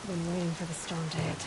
Been waiting for the storm to hit.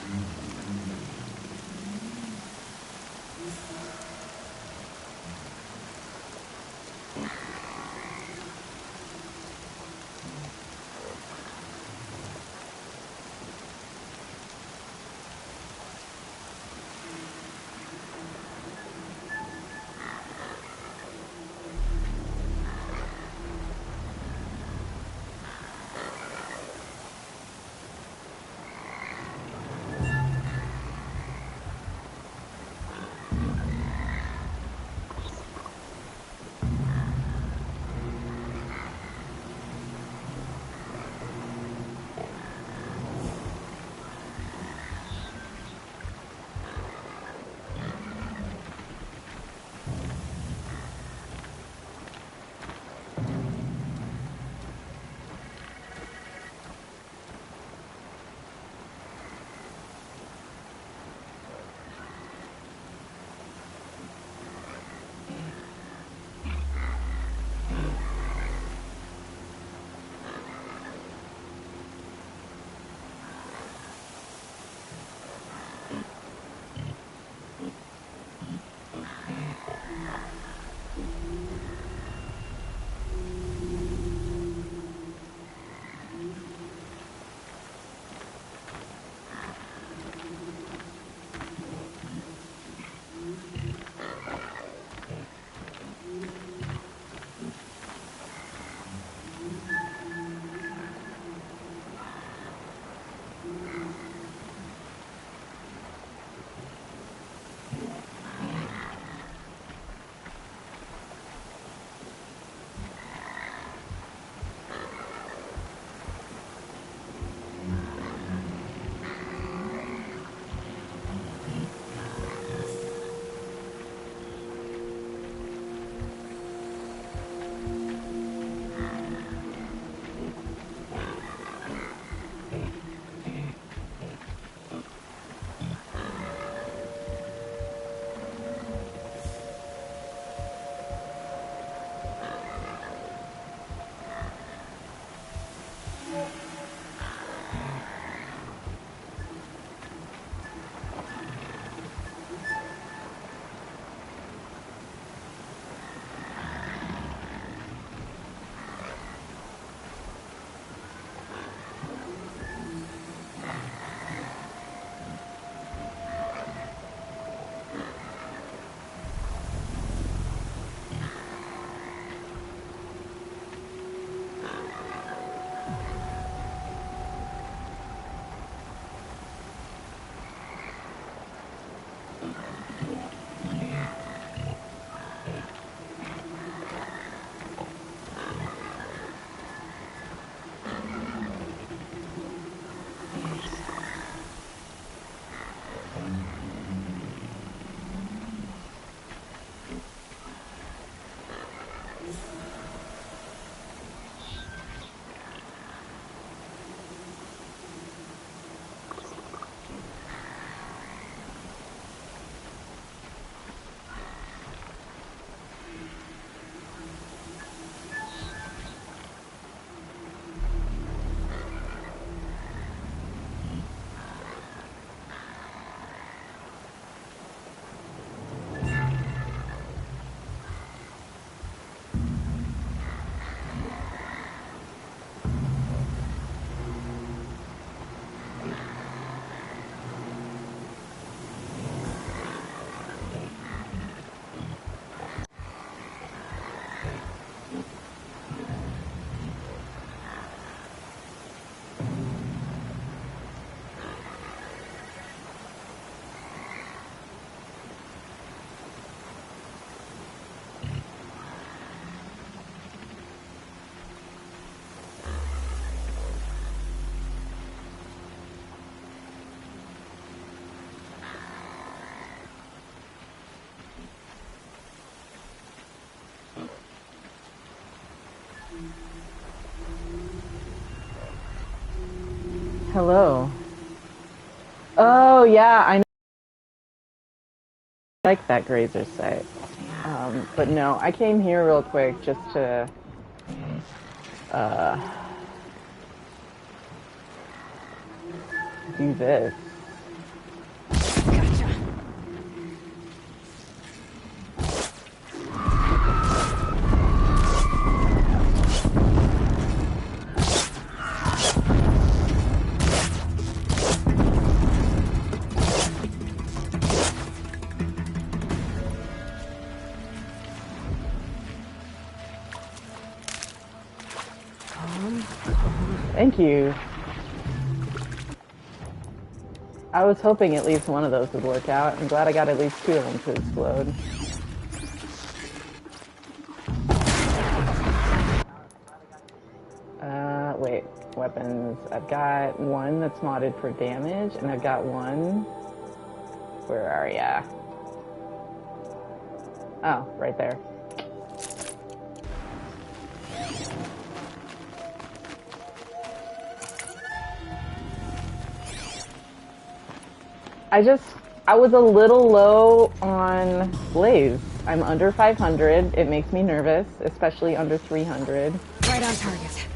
Hello. Oh, yeah, I like that grazer site. But no, I came here real quick just to, do this. Gotcha. Thank you. I was hoping at least one of those would work out. I'm glad I got at least two of them to explode. Wait. Weapons. I've got one that's modded for damage, and I've got one... Where are ya? Oh, right there. I was a little low on Blaze. I'm under 500. It makes me nervous, especially under 300. Right on target.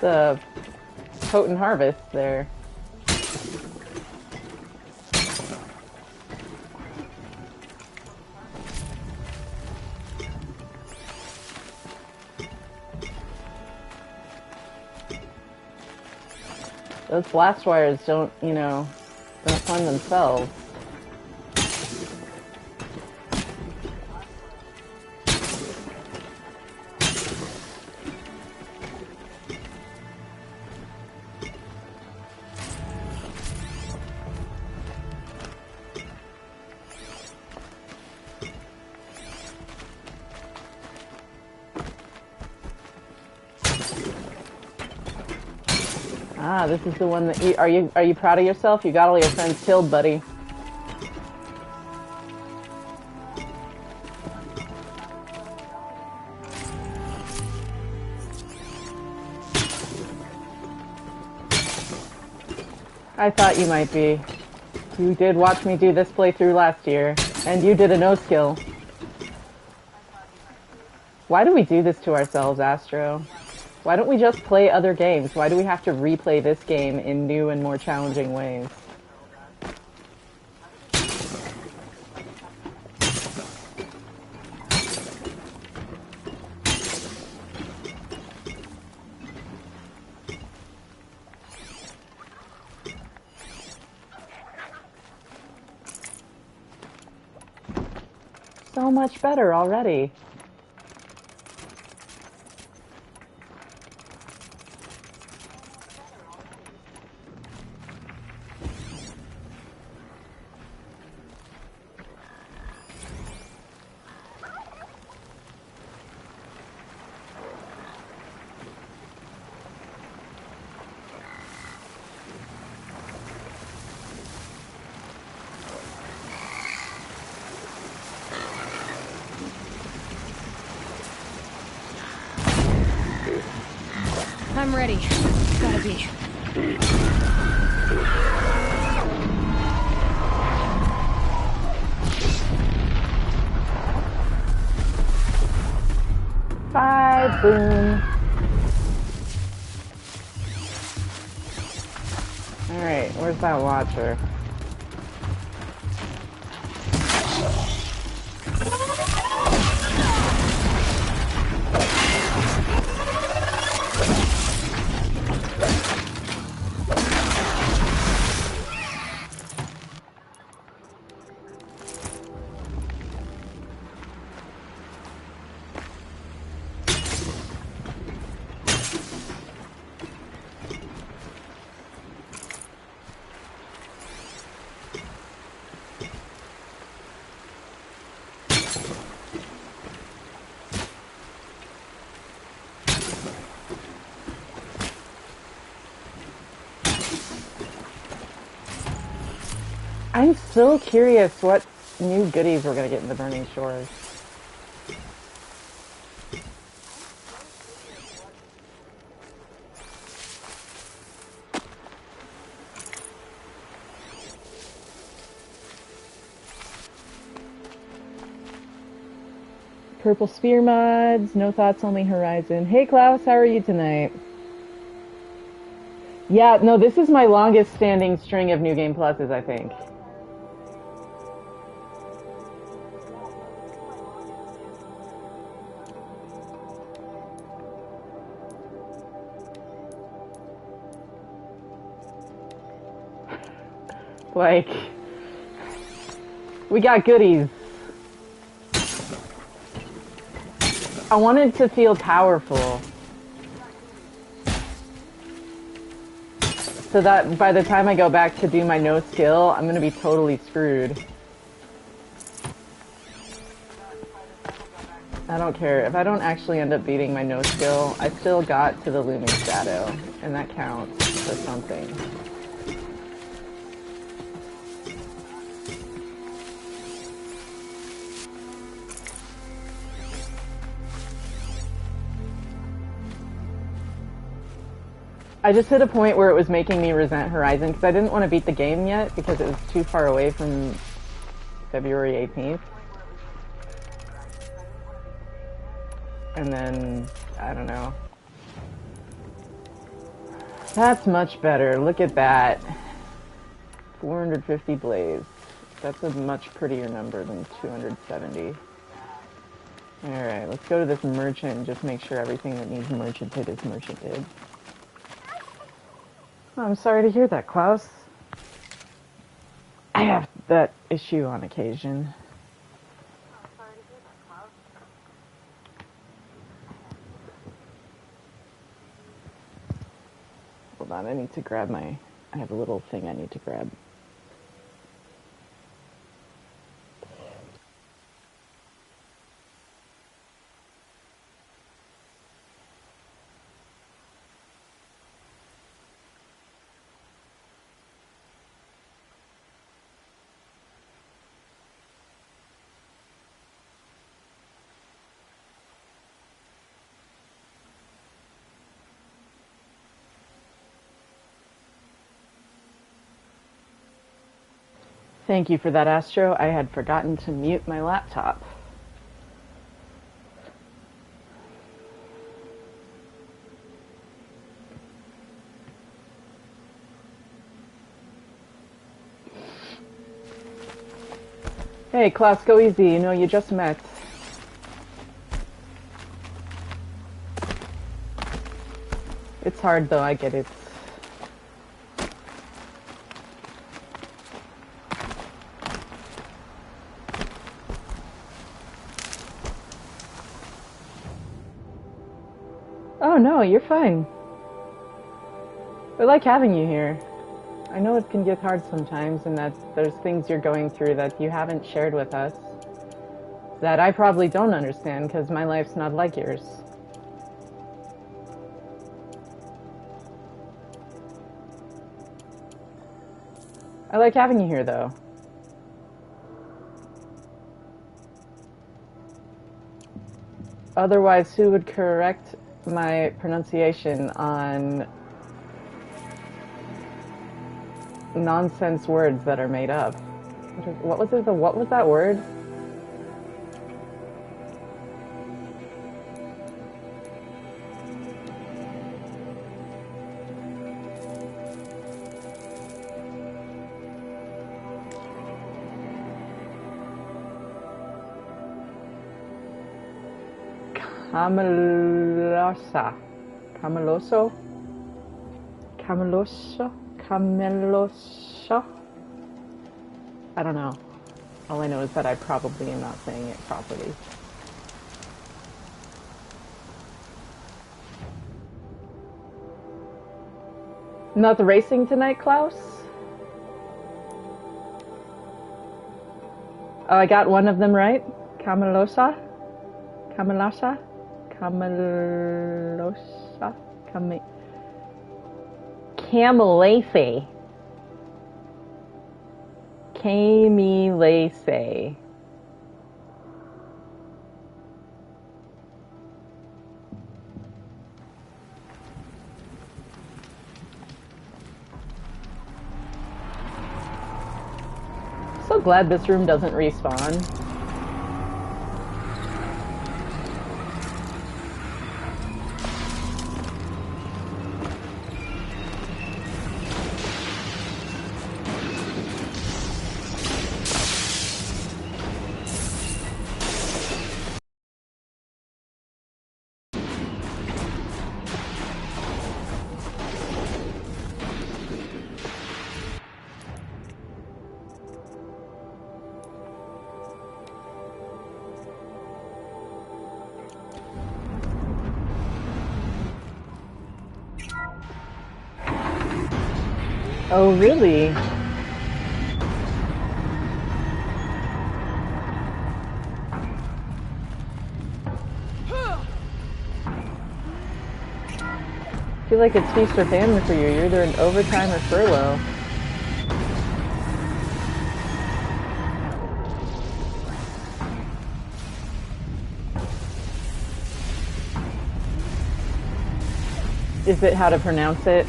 The potent harvest there. Those blast wires don't, you know, don't fund themselves. Ah, this is the one that you, are you proud of yourself? You got all your friends killed, buddy. I thought you might be. You did watch me do this playthrough last year, and you did a no-skill. Why do we do this to ourselves, Astro? Why don't we just play other games? Why do we have to replay this game in new and more challenging ways? So much better already. I'm ready. Gotta be. Bye, boom. Alright, where's that watcher? I'm still curious what new goodies we're gonna get in the Burning Shores. Purple Spear mods, no thoughts, only horizon. Hey Klaus, how are you tonight? Yeah, no, this is my longest standing string of New Game Pluses, I think. Like, we got goodies. I wanted to feel powerful. So that by the time I go back to do my no skill, I'm gonna be totally screwed. I don't care. If I don't actually end up beating my no skill, I still got to the Looming Shadow, and that counts for something. I just hit a point where it was making me resent Horizon because I didn't want to beat the game yet because it was too far away from February 18th. And then, I don't know. That's much better. Look at that. 450 blaze. That's a much prettier number than 270. Alright, let's go to this merchant and just make sure everything that needs merchanted is merchanted. I'm sorry to hear that, Klaus. I have that issue on occasion. Hold on, I need to grab my... I have a little thing I need to grab. Thank you for that, Astro. I had forgotten to mute my laptop. Hey, Klaus, go easy. You know, you just met. It's hard, though. I get it. Oh, no, you're fine. I like having you here. I know it can get hard sometimes, and that there's things you're going through that you haven't shared with us that I probably don't understand because my life's not like yours. I like having you here, though. Otherwise, who would correct my pronunciation on nonsense words that are made up? What was it? What was that word? Camelosa. Cameloso? Cameloso? Cameloso? I don't know. All I know is that I probably am not saying it properly. Not racing tonight, Klaus? Oh, I got one of them right? Camelosa? Camelasa? Camelosa? Camelace. Camilese. So glad this room doesn't respawn. Oh, really? I feel like it's feast or famine for you. You're either in overtime or furlough. Is it how to pronounce it?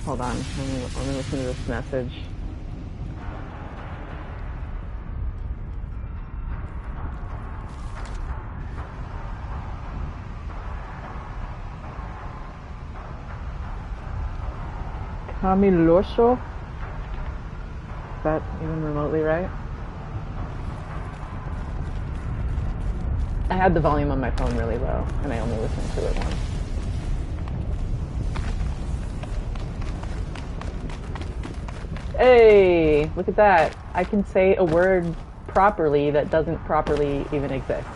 Hold on, let me listen to this message. Camilosho? Is that even remotely right? I had the volume on my phone really low, and I only listened to it once. Hey, look at that. I can say a word properly that doesn't properly even exist.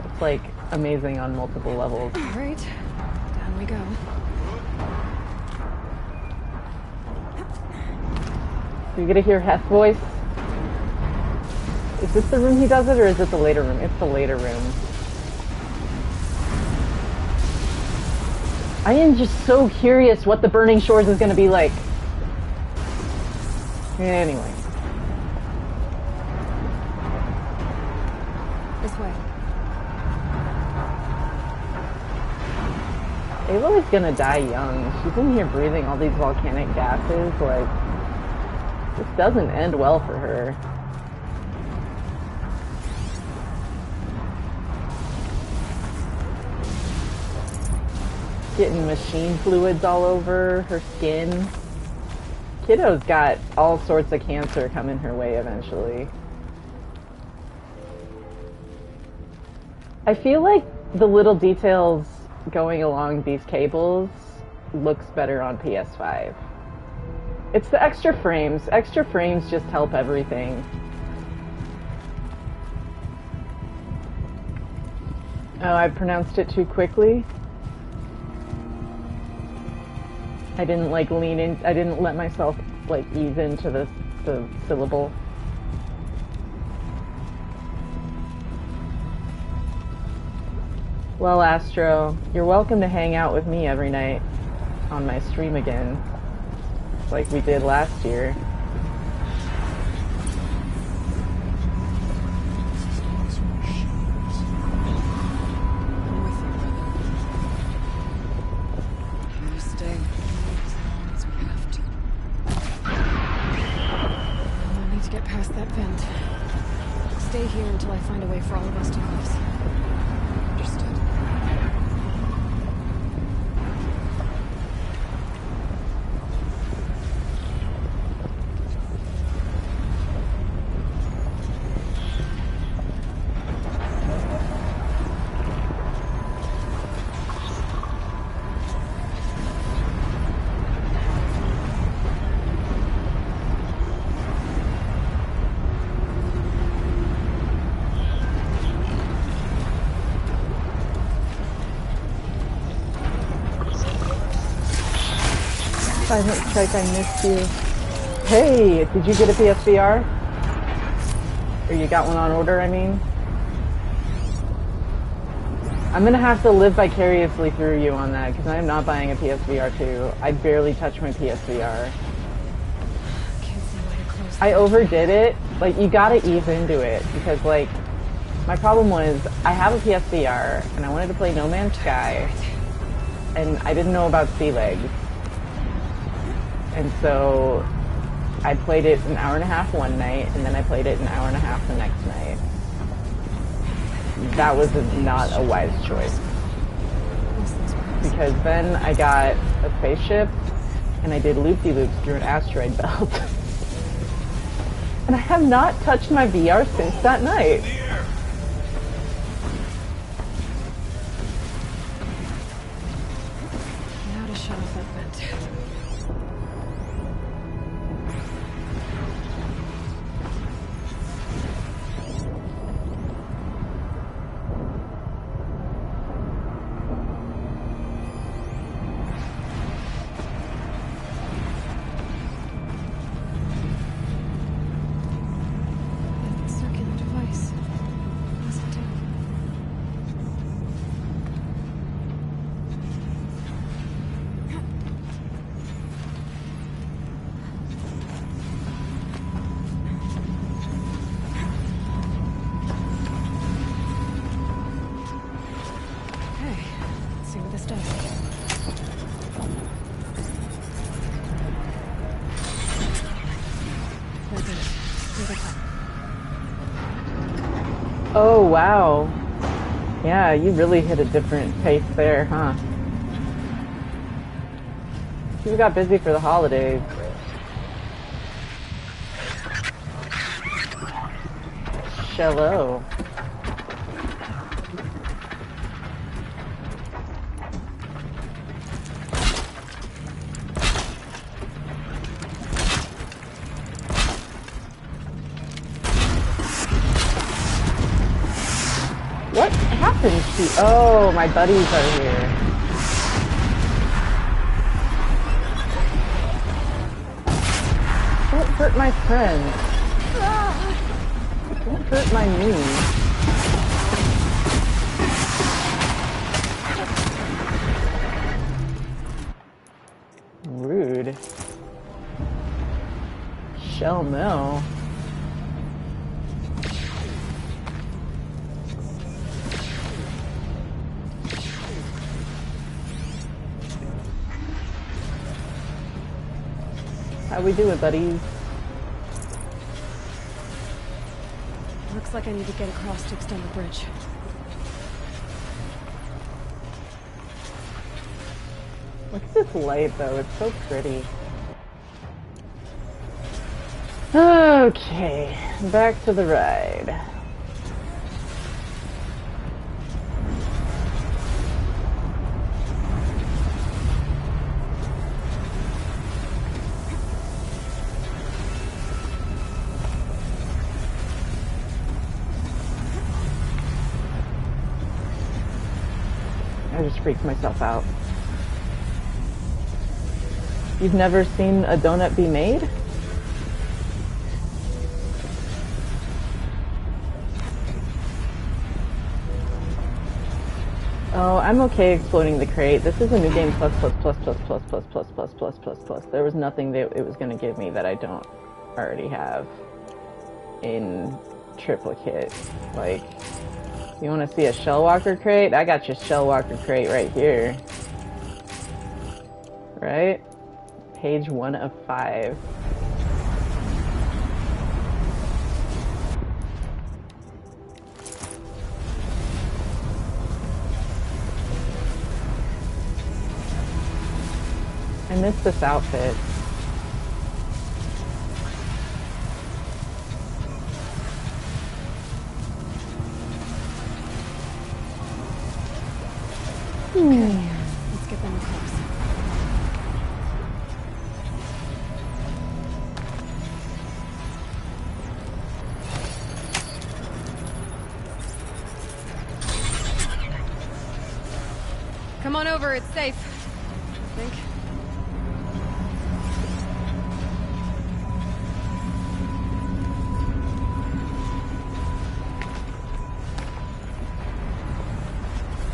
It's like amazing on multiple levels. Alright, down we go. You get to hear Heth's voice? Is this the room he does it, or is it the later room? It's the later room. I am just so curious what the Burning Shores is going to be like. Anyway. This way. Ava is gonna die young. She's in here breathing all these volcanic gases. Like, this doesn't end well for her. Getting machine fluids all over her skin. Kiddo's got all sorts of cancer coming her way eventually. I feel like the little details going along these cables looks better on PS5. It's the extra frames. Extra frames just help everything. Oh, I pronounced it too quickly. I didn't like lean in, I didn't let myself like ease into the syllable. Well, Astro, you're welcome to hang out with me every night on my stream again, like we did last year. Stay here until I find a way for all of us to cross. Understood. Silent Strike, I missed you. Hey, did you get a PSVR? Or you got one on order, I mean? I'm gonna have to live vicariously through you on that, because I'm not buying a PSVR 2. I barely touch my PSVR. Can't see my I overdid it. Like, you gotta ease into it, because, like, my problem was, I have a PSVR, and I wanted to play No Man's Sky, and I didn't know about sea legs. And so, I played it an hour and a half one night, and then I played it an hour and a half the next night. That was not a wise choice. Because then I got a spaceship, and I did loop-de-loops through an asteroid belt. And I have not touched my VR since that night. Now to shut off that vent. Oh, wow. Yeah, you really hit a different pace there, huh? You got busy for the holidays. Hello. What happened to... Oh, my buddies are here. Don't hurt my friend. Don't hurt my knee. Rude. Shall no. How we doing, buddies? Looks like I need to get across to extend the bridge. Look at this light, though. It's so pretty. Okay, back to the ride. I just freaked myself out. You've never seen a donut be made? Oh, I'm okay exploding the crate. This is a new game plus. There was nothing that it was going to give me that I don't already have in triplicate. Like, you want to see a Shellwalker crate? I got your Shellwalker crate right here. Right? Page 1 of 5. I missed this outfit. Okay, let's get them across. Come on over, it's safe. I think.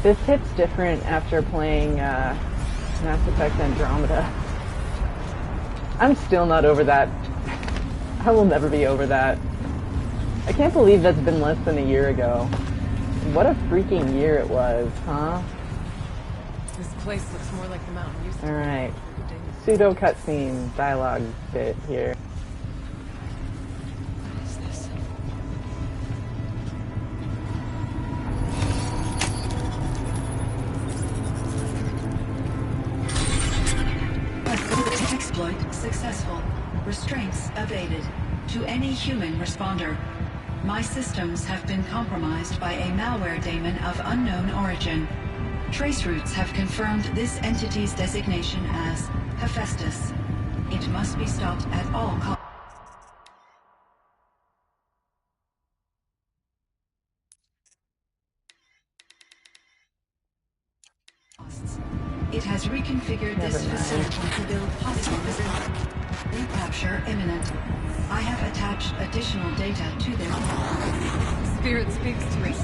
This hits different after playing Mass Effect Andromeda. I'm still not over that. I will never be over that. I can't believe that's been less than a year ago. What a freaking year it was, huh? This place looks more like the mountain used to. Alright. Pseudo cutscene dialogue bit here. What is this? Exploit successful. Restraints evaded. To any human responder. My systems have been compromised by a malware daemon of unknown origin. Trace routes have confirmed this entity's designation as Hephaestus. It must be stopped at all costs. It has reconfigured this facility to build polygon. Recapture imminent. I have attached additional data to their... Spirit speaks to us.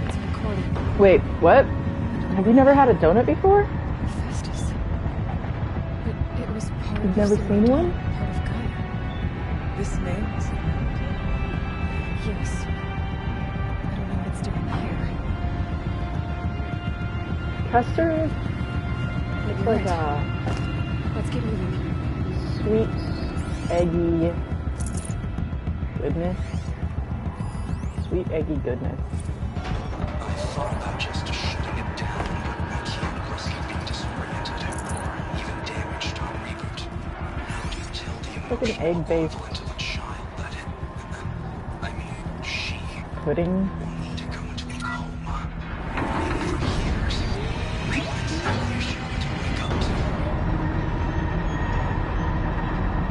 It's recorded. Wait, what? Have you never had a donut before? Hephaestus. But it was part You've of never the seen one? Part of Gaia. This name is... Yes. I don't know what it's doing here. Custard? It's You're like right. Let's get moving. sweet, eggy goodness. Sweet, eggy goodness. I thought about just shutting it down, but I can't risk it being disoriented or even damaged on reboot. How do you tell the Like an emotional egg-based equivalent of a child that I mean, she pudding. will need to go into a coma. For years. Realize the issue to wake up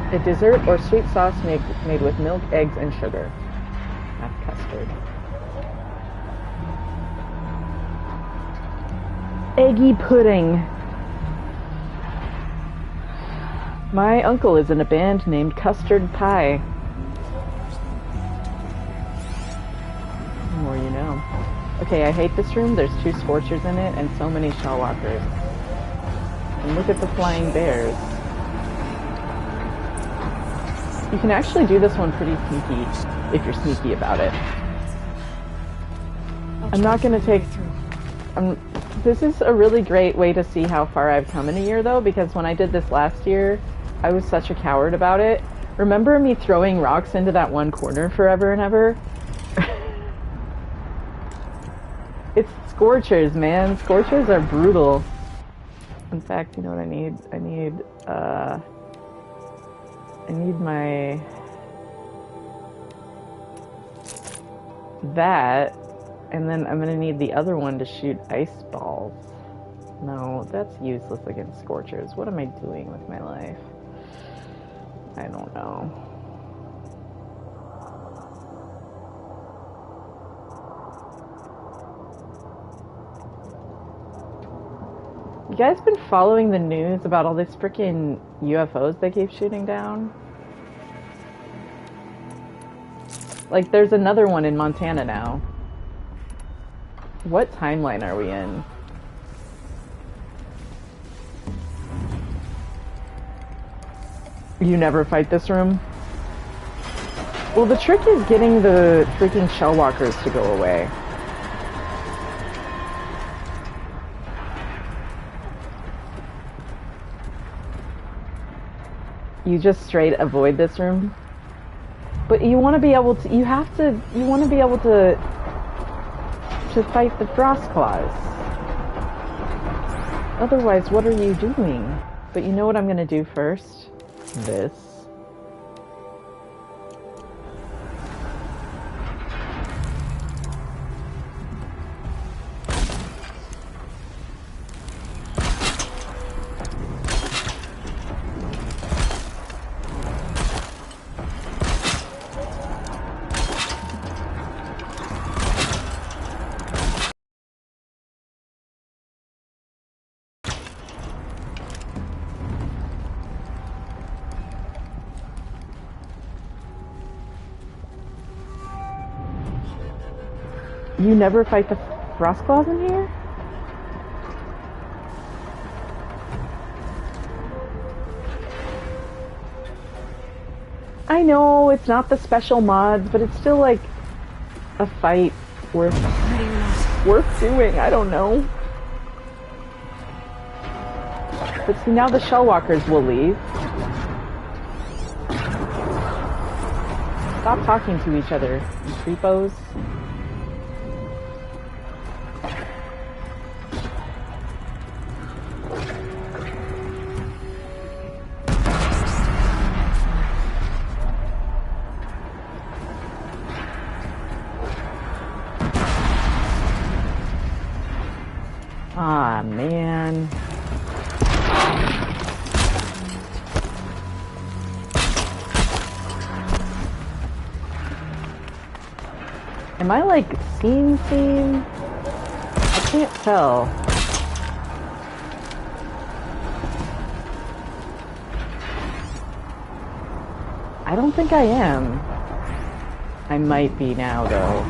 to. A dessert or sweet sauce made with milk, eggs, and sugar. That's custard. Eggy pudding. My uncle is in a band named Custard Pie. The more you know. Okay, I hate this room. There's 2 scorchers in it and so many shellwalkers. And look at the flying bears. You can actually do this one pretty sneaky if you're sneaky about it. I'm not going to take... this is a really great way to see how far I've come in a year, though, because when I did this last year, I was such a coward about it. Remember me throwing rocks into that one corner forever and ever? It's scorchers, man. Scorchers are brutal. In fact, you know what I need? I need my... that, and then I'm gonna need the other one to shoot ice balls. No, that's useless against scorchers. What am I doing with my life? I don't know. You guys been following the news about all these freaking UFOs they keep shooting down? Like, there's another one in Montana now. What timeline are we in? You never fight this room? Well, the trick is getting the freaking shellwalkers to go away. You just straight avoid this room? But you want to be able to, you want to be able to fight the frost claws. Otherwise, what are you doing? But you know what I'm going to do first? This. You never fight the frost claws in here? I know it's not the special mods, but it's still like a fight worth doing. I don't know. But see, now the shellwalkers will leave. Stop talking to each other, you creepos. Ah, man. Am I like scene? I can't tell. I don't think I am. I might be now though.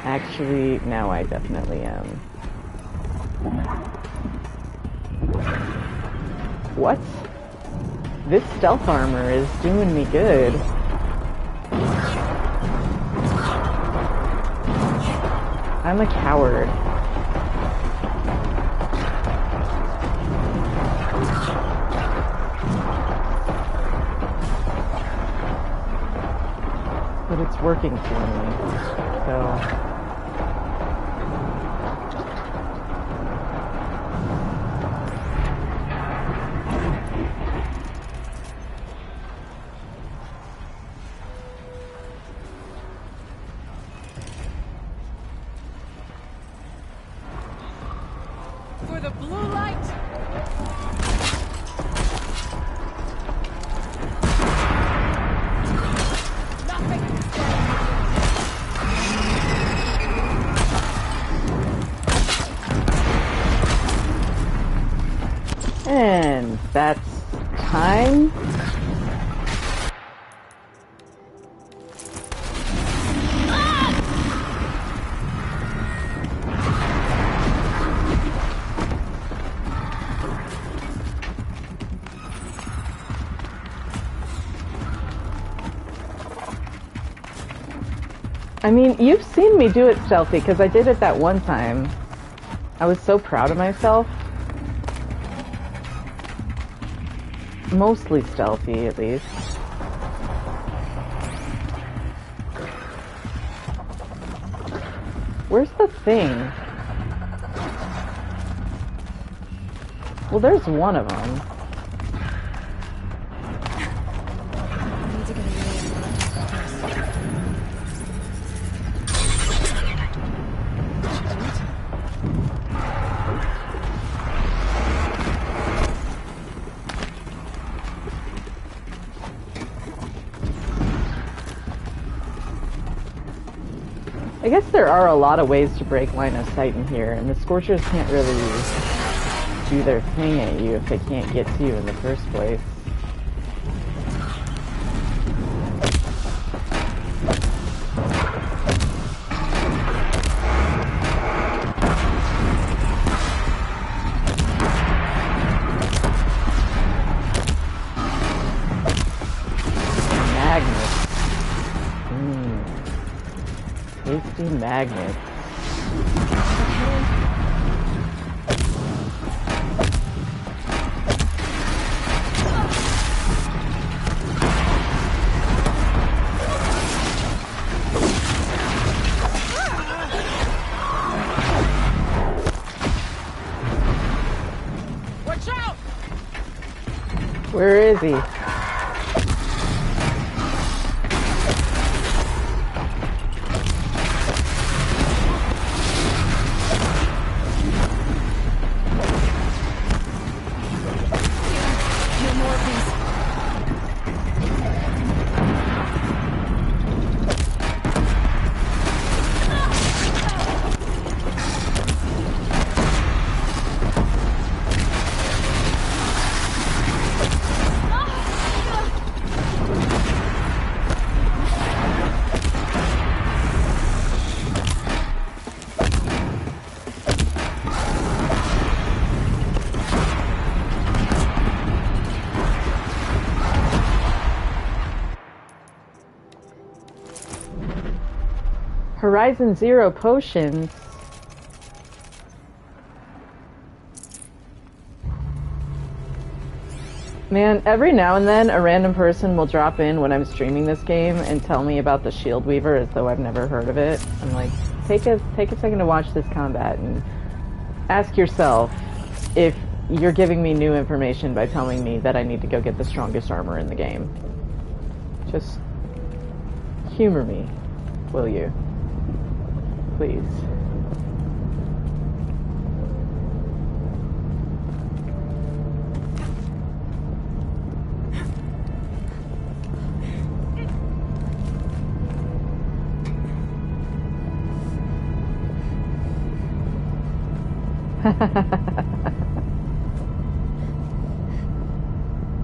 Actually, now I definitely am. What? This stealth armor is doing me good. I'm a coward. But it's working for me, so... And that's time. I mean, you've seen me do it stealthy, because I did it that one time. I was so proud of myself. Mostly stealthy, at least. Where's the thing? Well, there's one of them. I need to get a I guess there are a lot of ways to break line of sight in here, and the Scorchers can't really do their thing at you if they can't get to you in the first place. Magnet. Watch out! Where is he? Horizon Zero potions. Man, every now and then a random person will drop in when I'm streaming this game and tell me about the Shield Weaver as though I've never heard of it. I'm like, take a second to watch this combat and ask yourself if you're giving me new information by telling me that I need to go get the strongest armor in the game. Just humor me, will you? Please.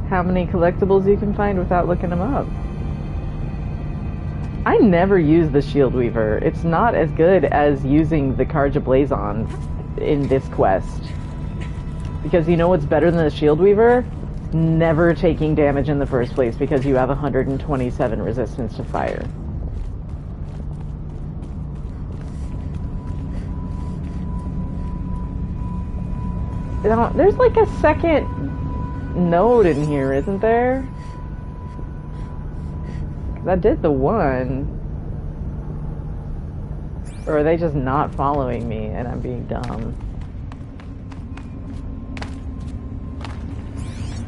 How many collectibles you can find without looking them up? I never use the Shield Weaver. It's not as good as using the Carja Blazon in this quest. Because you know what's better than the Shield Weaver? Never taking damage in the first place because you have 127 resistance to fire. There's like a second node in here, isn't there? I did the one. Or are they just not following me and I'm being dumb?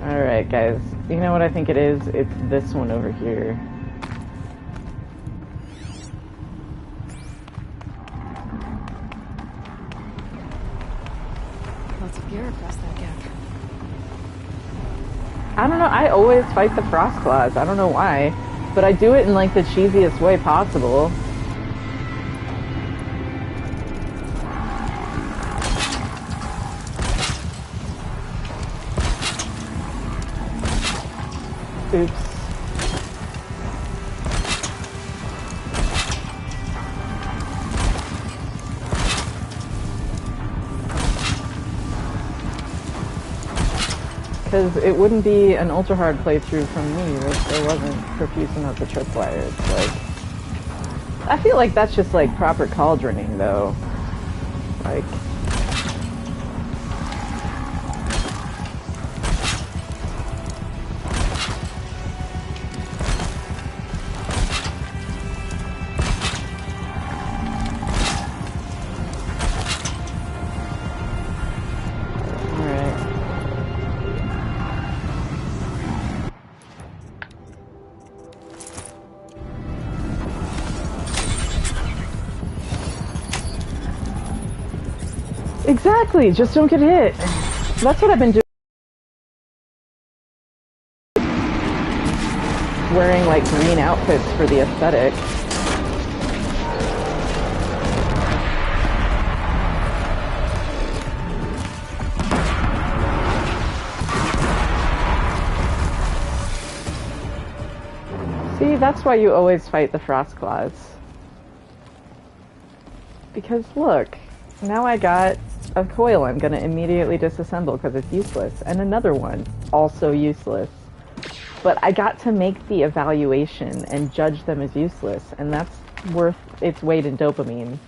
Alright guys, you know what I think it is? It's this one over here. Lots of gear across that gap. I don't know, I always fight the Frost Claws. I don't know why. But I do it in like the cheesiest way possible. Oops. Because it wouldn't be an ultra hard playthrough from me if there wasn't profuse amounts of tripwires. Like, I feel like that's just like proper cauldroning though. Like, exactly, just don't get hit. That's what I've been doing. Wearing like green outfits for the aesthetic. See, that's why you always fight the Frost Claws. Because look, now I got a coil I'm gonna immediately disassemble because it's useless, and another one, also useless. But I got to make the evaluation and judge them as useless, and that's worth its weight in dopamine.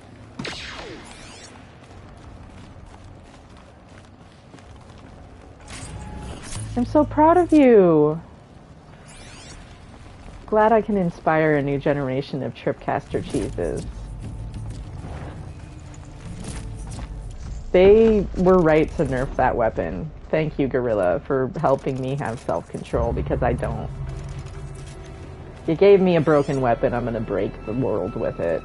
I'm so proud of you! Glad I can inspire a new generation of Tripcaster cheeses. They were right to nerf that weapon. Thank you, Gorilla, for helping me have self-control, because I don't. You gave me a broken weapon, I'm gonna break the world with it.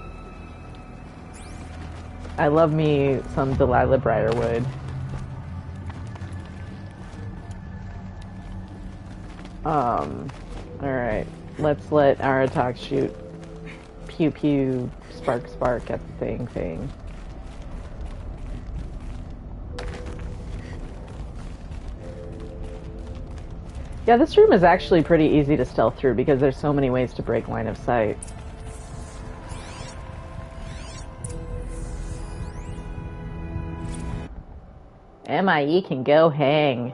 I love me some Delilah Briarwood. Alright. Let's let Aratok shoot pew pew, spark spark at the thing. Yeah, this room is actually pretty easy to stealth through because there's so many ways to break line of sight. MIE can go hang.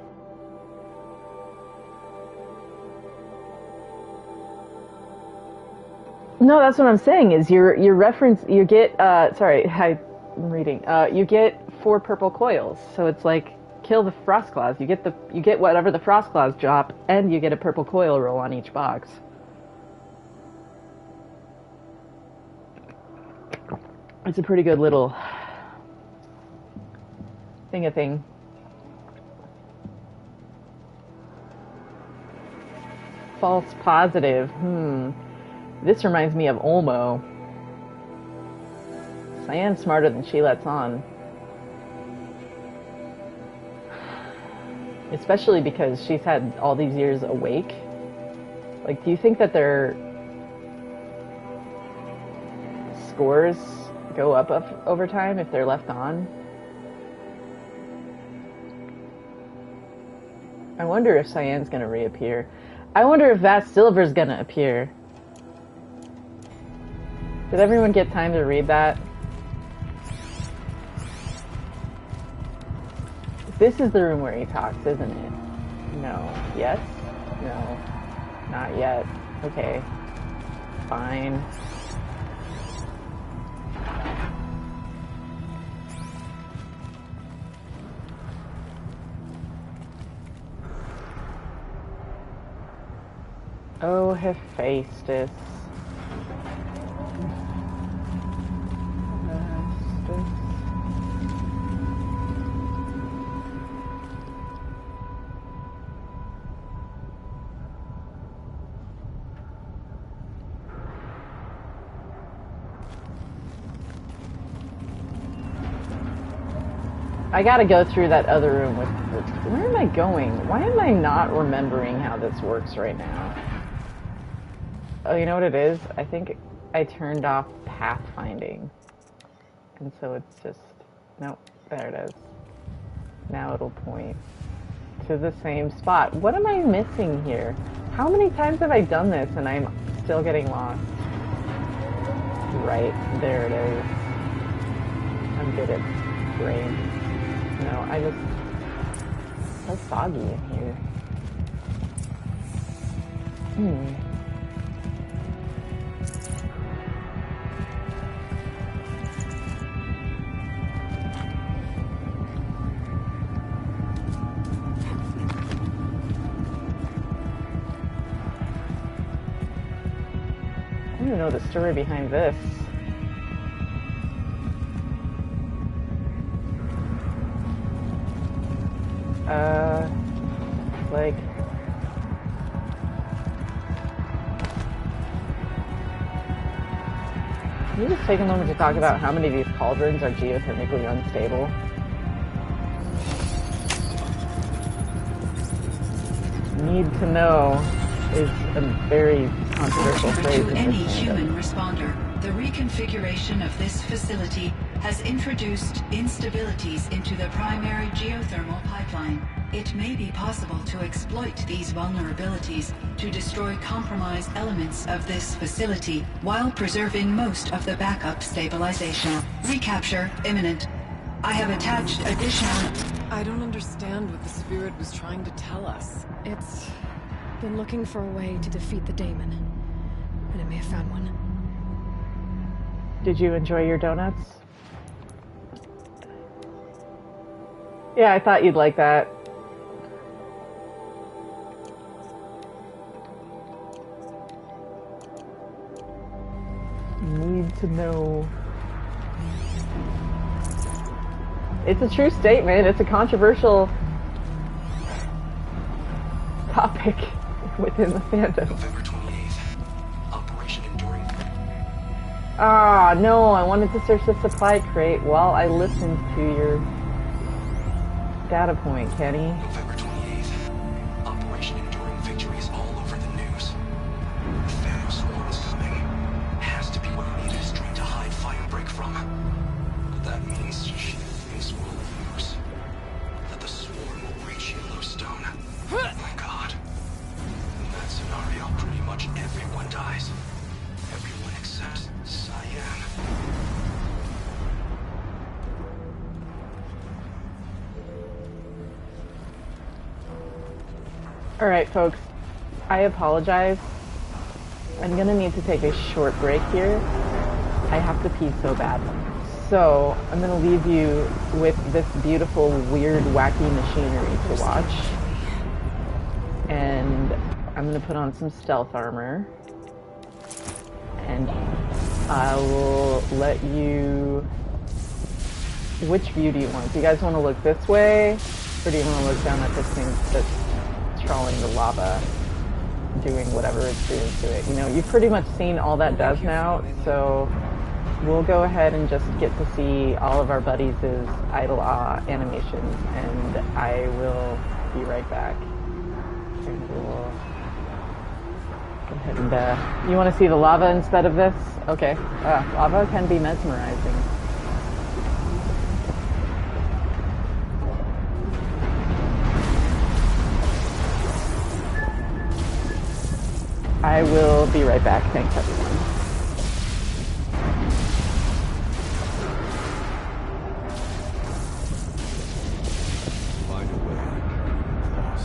No, that's what I'm saying, is your reference, you get, sorry, I'm reading, you get 4 purple coils, so it's like, kill the frost claws, you get whatever the frost claws drop, and you get a purple coil roll on each box. It's a pretty good little thing. False positive, This reminds me of Olmo. Cyan's smarter than she lets on. Especially because she's had all these years awake. Like, do you think that their scores go up over time if they're left on? I wonder if Cyan's gonna reappear. I wonder if Vast Silver's gonna appear. Did everyone get time to read that? This is the room where he talks, isn't it? No. Yes? No. Not yet. Okay. Fine. Oh, Hephaestus. I gotta go through that other room with... Where am I going? Why am I not remembering how this works right now? Oh, you know what it is? I think I turned off pathfinding. And so it's just... Nope, there it is. Now it'll point to the same spot. What am I missing here? How many times have I done this and I'm still getting lost? Right, there it is. I'm good at brain. No, I just... It's so soggy in here. I don't even know the story behind this. Like... Can you just take a moment to talk about how many of these cauldrons are geothermically unstable? Need to know is a very controversial phrase. To any human responder, the reconfiguration of this facility has introduced instabilities into the primary geothermal pipeline. It may be possible to exploit these vulnerabilities to destroy compromised elements of this facility while preserving most of the backup stabilization. Recapture imminent. I have attached additional... I don't understand what the spirit was trying to tell us. It's been looking for a way to defeat the daemon, and it may have found one. Did you enjoy your donuts? Yeah, I thought you'd like that. Need to know. It's a true statement. It's a controversial topic within the fandom. November 28th. Operation Enduring. Ah, no, I wanted to search the supply crate while I listened to your data point, Kenny. November 28th. Operation Enduring Victory is all over the news. The Thanos swarm is coming. Has to be what Nita is trying to hide Firebreak from. But that means she thinks we'll lose. That the swarm will reach Yellowstone. My God. In that scenario, pretty much everyone dies. Everyone except Cyan. Alright, folks. I apologize. I'm gonna need to take a short break here. I have to pee so bad. So, I'm gonna leave you with this beautiful, weird, wacky machinery to watch. And I'm gonna put on some stealth armor. And I will let you... Which view do you want? Do you guys want to look this way? Or do you want to look down at this thing that's trawling the lava, doing whatever it's doing to it? You know, you've pretty much seen all that does now, so we'll go ahead and just get to see all of our buddies' idle awe animations, and I will be right back. And we'll go ahead and, you want to see the lava instead of this? Okay. Lava can be mesmerizing. I will be right back. Thanks, everyone. Find a way, boss.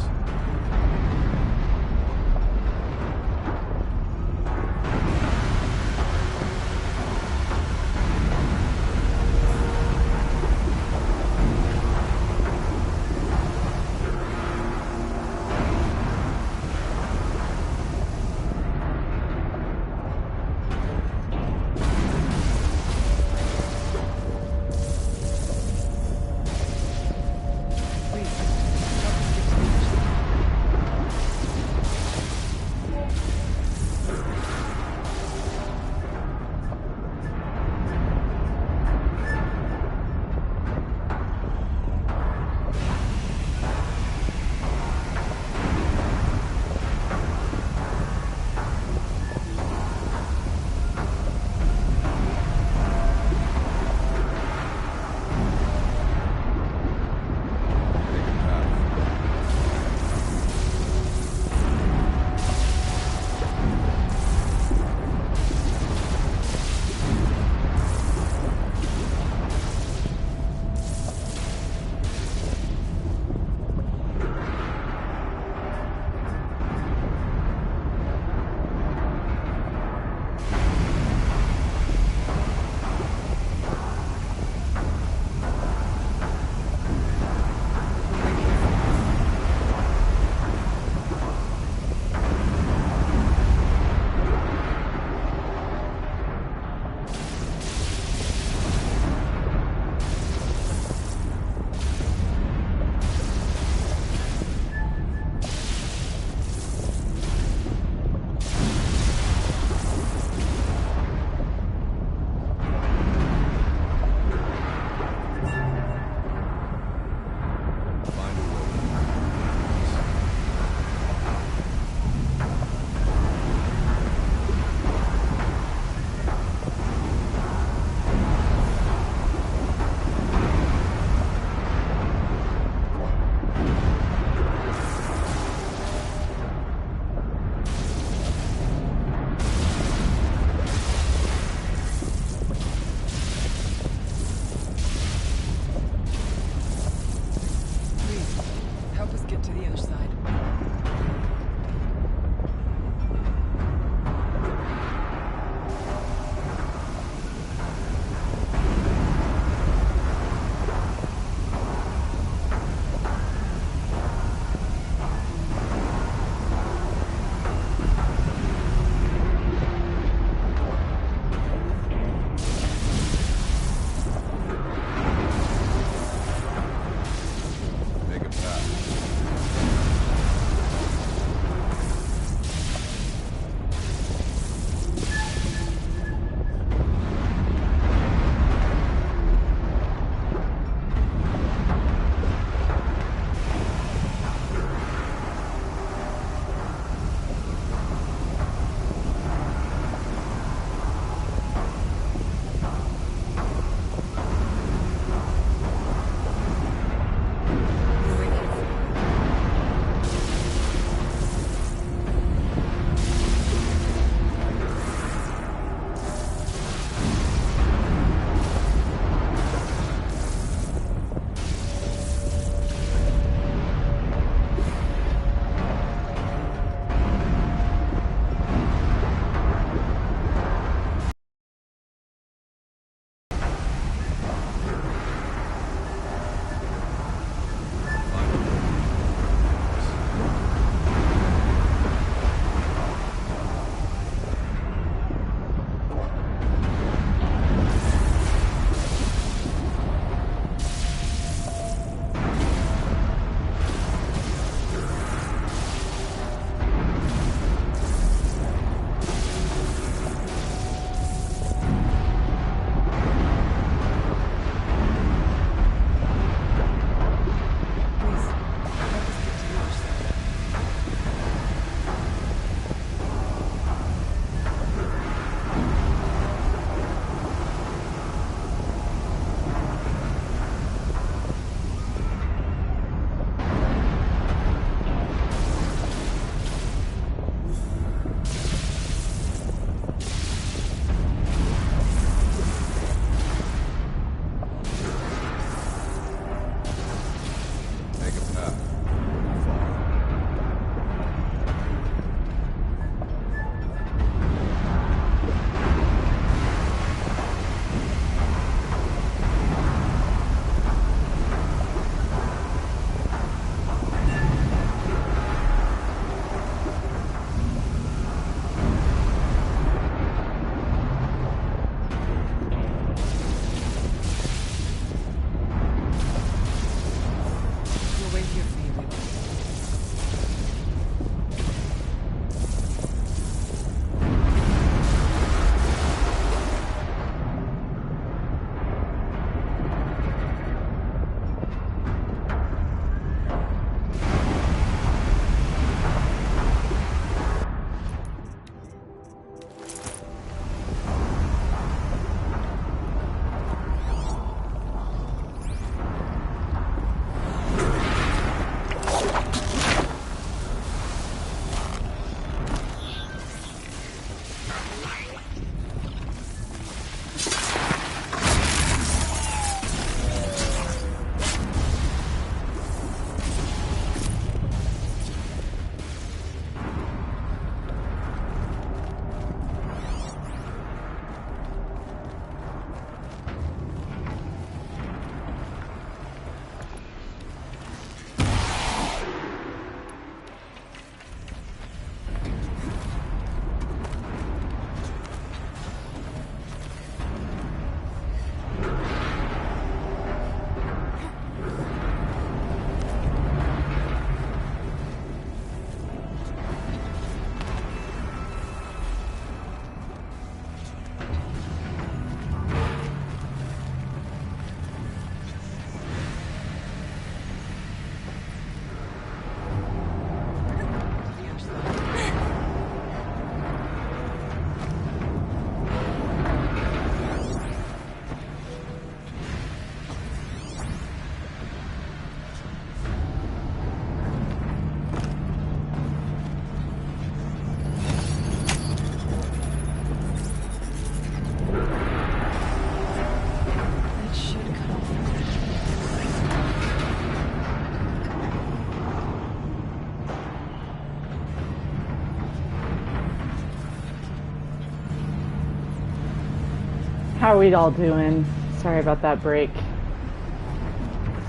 How are we all doing? Sorry about that break.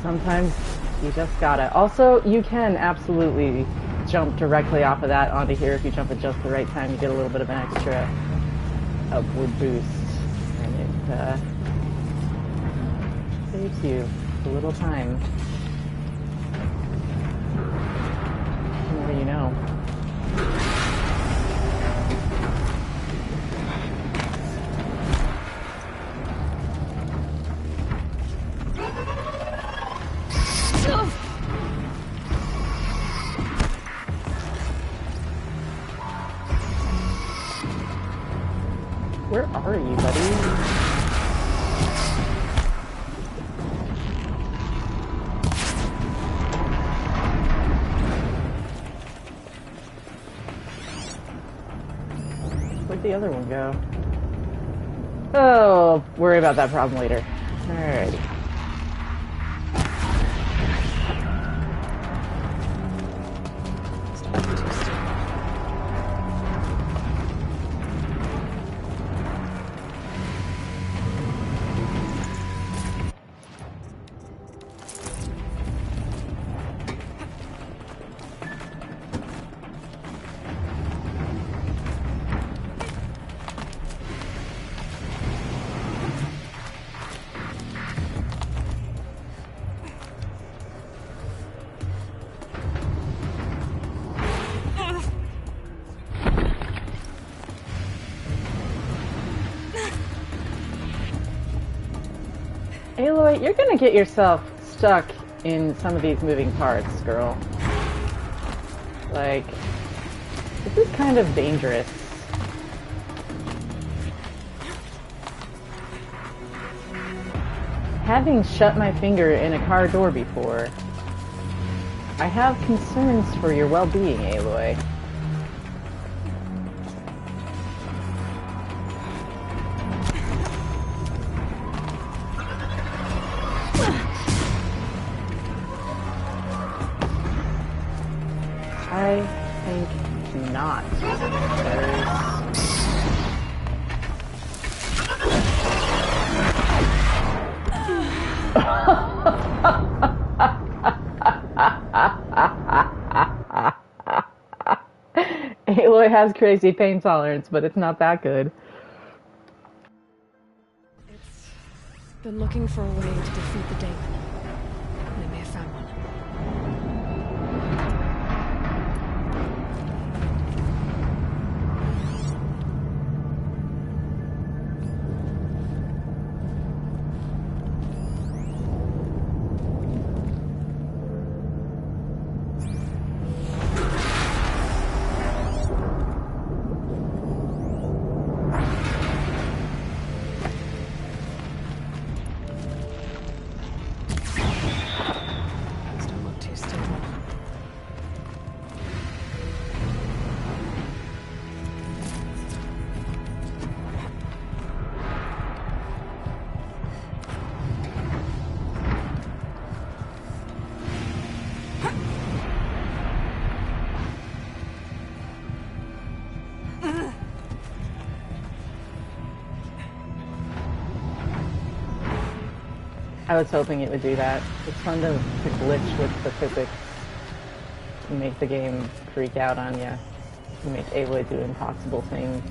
Sometimes you just gotta. Also, you can absolutely jump directly off of that onto here if you jump at just the right time. You get a little bit of an extra upward boost. And it saves you a little time. The more you know. Where are you, buddy? Where'd the other one go? Oh, worry about that problem later. Alrighty. Aloy, you're gonna get yourself stuck in some of these moving parts, girl. Like, this is kind of dangerous. Having shut my finger in a car door before, I have concerns for your well-being, Aloy. I think not. Aloy has crazy pain tolerance, but it's not that good. It's been looking for a way to defeat the daemon, and it may have found one. I was hoping it would do that. It's fun to glitch with the physics and make the game freak out on you. And make Aloy do impossible things.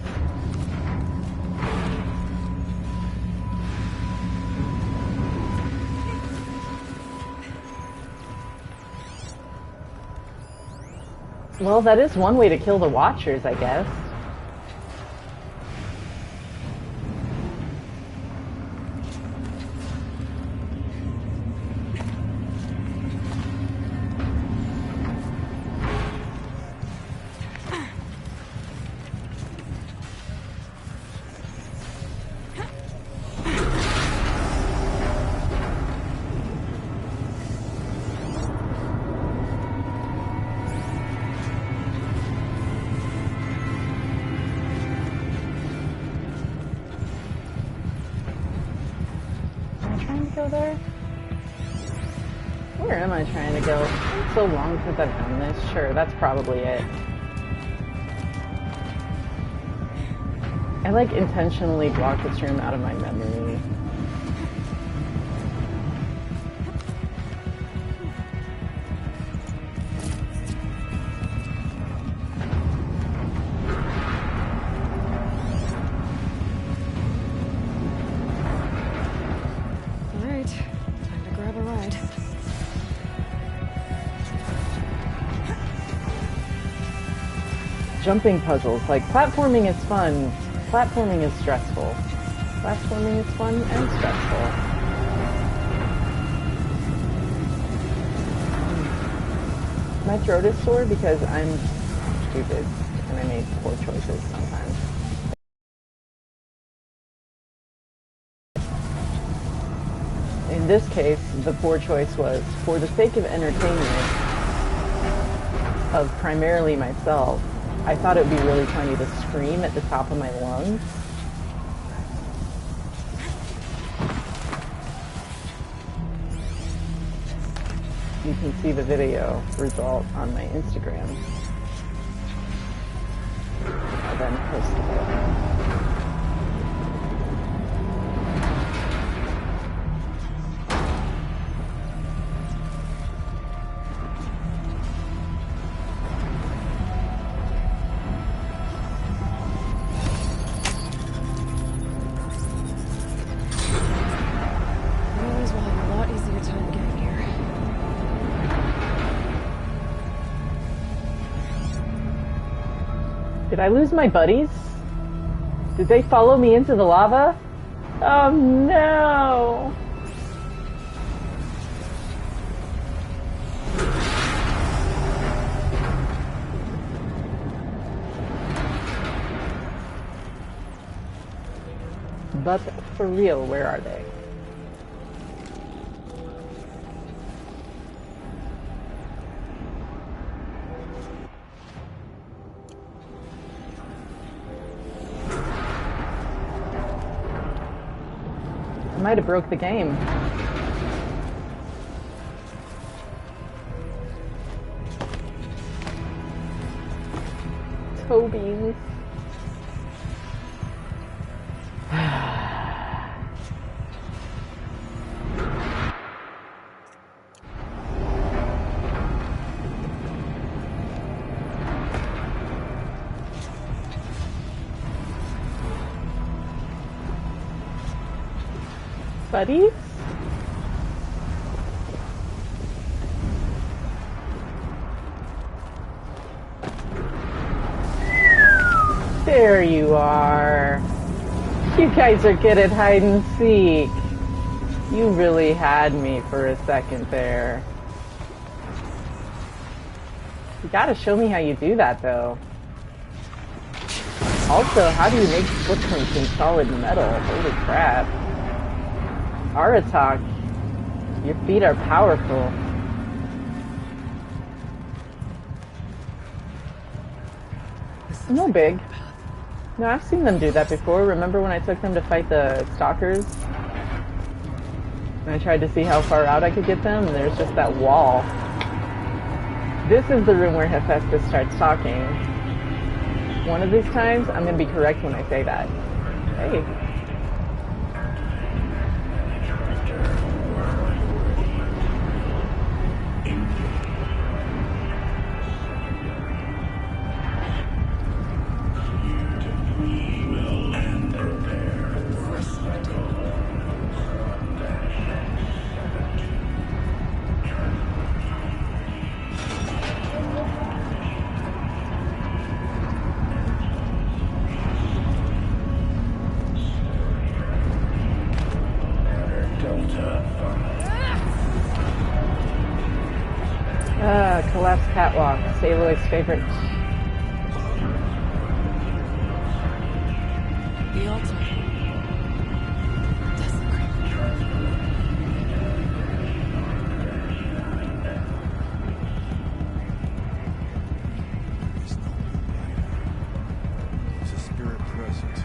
Well, that is one way to kill the Watchers, I guess. Go there? Where am I trying to go? It's so long since I've done this. Sure, that's probably it. I like intentionally block this room out of my memory. Alright, time to grab a ride. Jumping puzzles, like platforming is fun. Platforming is stressful. Platforming is fun and stressful. My throat is sore because I'm stupid and I made poor choices sometimes. In this case, the poor choice was, for the sake of entertainment of primarily myself, I thought it would be really funny to scream at the top of my lungs. You can see the video result on my Instagram. I'll then post it. Did I lose my buddies? Did they follow me into the lava? Oh no! But for real, where are they? I might have broke the game. Tobies. Buddies? There you are. You guys are good at hide and seek. You really had me for a second there. You gotta show me how you do that, though. Also, how do you make footprints in solid metal? Holy crap. Aratak, your feet are powerful. No big. No, I've seen them do that before. Remember when I took them to fight the stalkers? And I tried to see how far out I could get them, and there's just that wall. This is the room where Hephaestus starts talking. One of these times, I'm going to be correct when I say that. Hey. Collapsed catwalk, Aloy's favorite. The altar. Is a spirit present?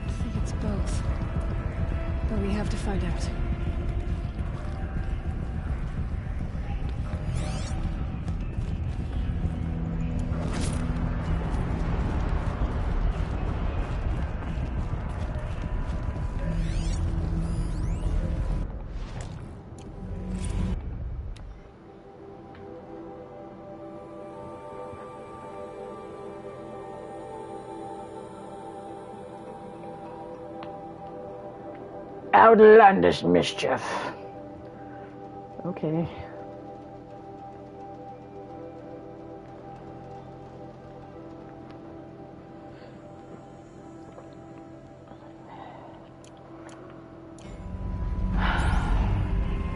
I think it's both. But we have to find out. outlandish mischief. Okay.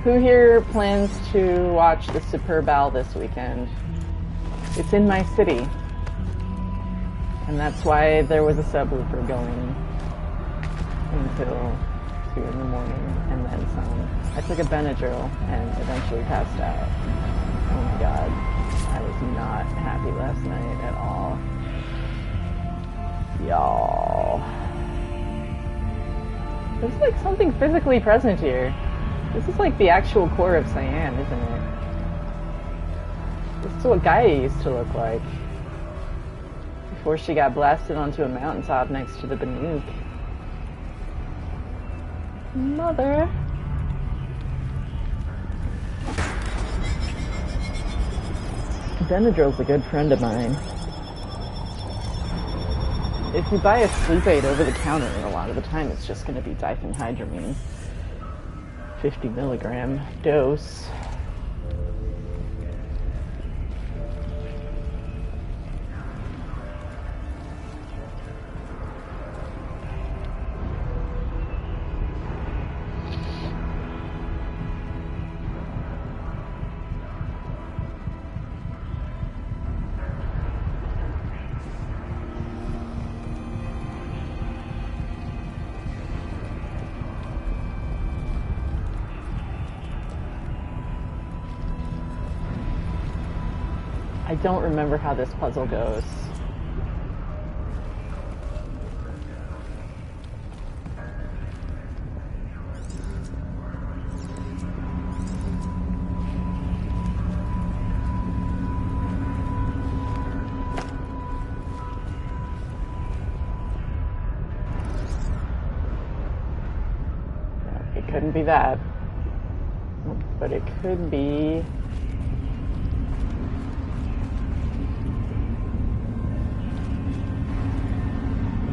Who here plans to watch the Superb Owl this weekend? It's in my city. And that's why there was a subwoofer going until 2 in the morning and then some. I took a Benadryl and eventually passed out. Oh my god. I was not happy last night at all. Y'all. There's like something physically present here. This is like the actual core of Cyan, isn't it? This is what Gaia used to look like before she got blasted onto a mountaintop next to the Banuk. Mother. Benadryl's a good friend of mine. If you buy a sleep aid over the counter, a lot of the time it's just going to be diphenhydramine. 50 milligram dose. I don't remember how this puzzle goes. It couldn't be that, but it could be.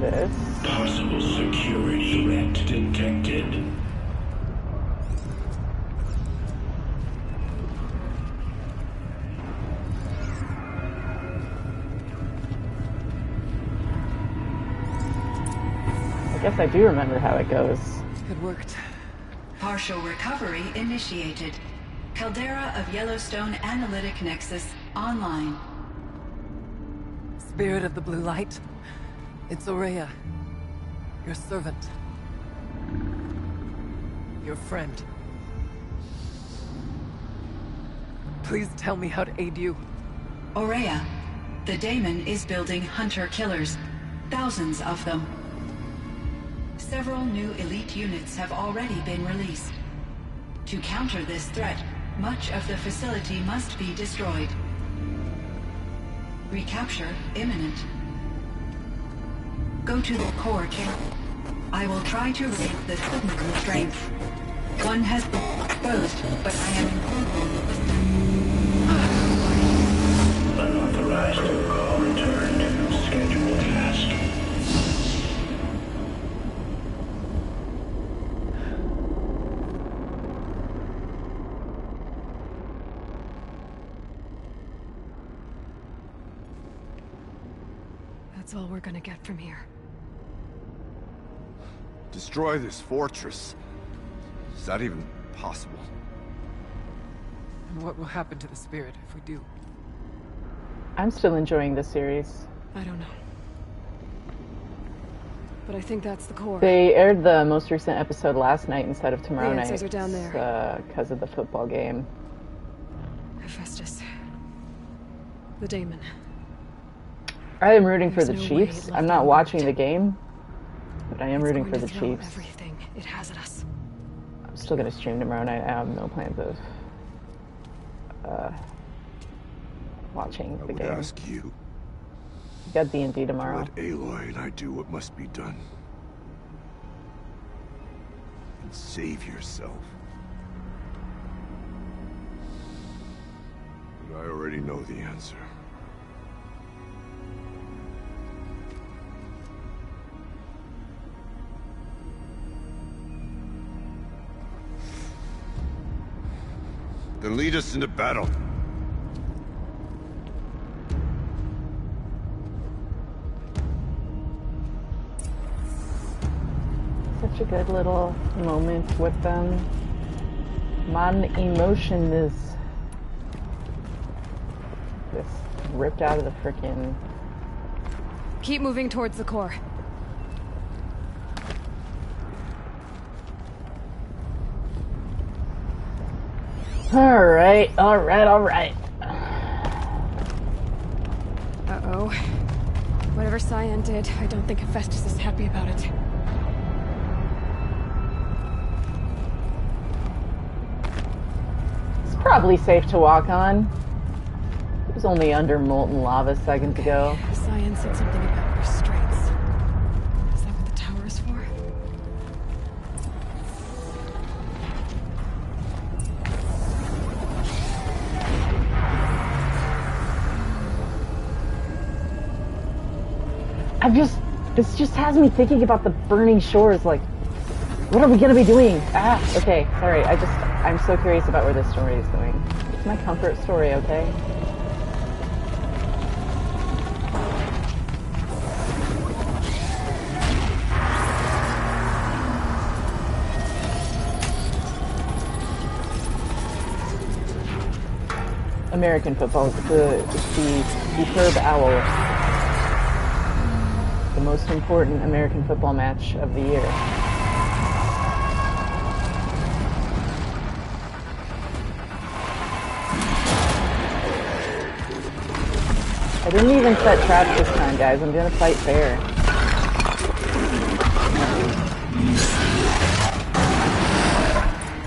This. Possible security threat detected. I guess I do remember how it goes. It worked. Partial recovery initiated. Caldera of Yellowstone Analytic Nexus online. Spirit of the blue light. It's Uriah. Your servant. Your friend. Please tell me how to aid you. Uriah, the daemon is building hunter-killers. Thousands of them. Several new elite units have already been released. To counter this threat, much of the facility must be destroyed. Recapture imminent. Go to the core camp. I will try to raise the signal strength. One has been exposed, but I am Unauthorized call returned. Scheduled task. That's all we're gonna get from here. Destroy this fortress. Is that even possible? And what will happen to the spirit if we do? I'm still enjoying this series. I don't know. But I think that's the core. They aired the most recent episode last night instead of tomorrow The night. answers are down there. Because of the football game. Hephaestus. The daemon. I am rooting for There's the no way Chiefs. it I'm left not unmarked. watching the game, but I am It's rooting going for to the throw Chiefs. everything it has at us. I'm still gonna stream tomorrow night. I have no plans of watching I the would game. ask you You got D&D to tomorrow. let Aloy and I do what must be done. And save yourself. But I already know the answer. Then lead us into battle. Such a good little moment with them. Modern emotion is just ripped out of the frickin'. Keep moving towards the core. Alright. Uh-oh. Whatever Cyan did, I don't think Hephaestus is happy about it. It's probably safe to walk on. It was only under molten lava seconds ago. Cyan said something about restraints. Is that what the tower is for? This just has me thinking about the burning shores, like, what are we gonna be doing? Okay, sorry, I'm so curious about where this story is going. It's my comfort story, okay? American football, it's the superb owl. The most important American football match of the year. I didn't even set traps this time, guys. I'm gonna fight fair.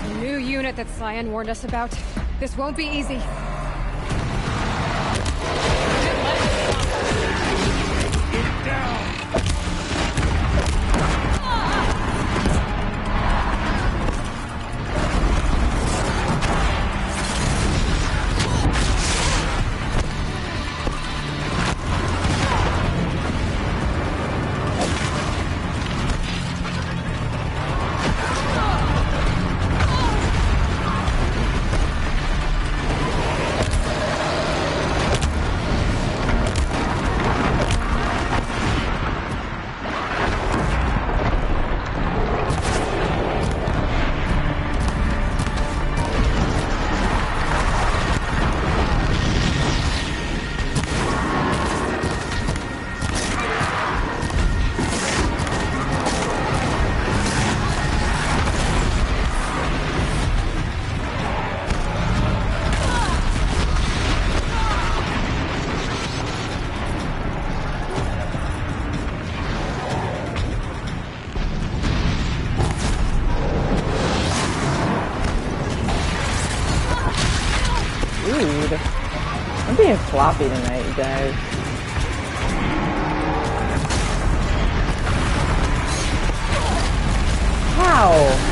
The new unit that Cyan warned us about. This won't be easy. I'm being sloppy tonight, you guys. How?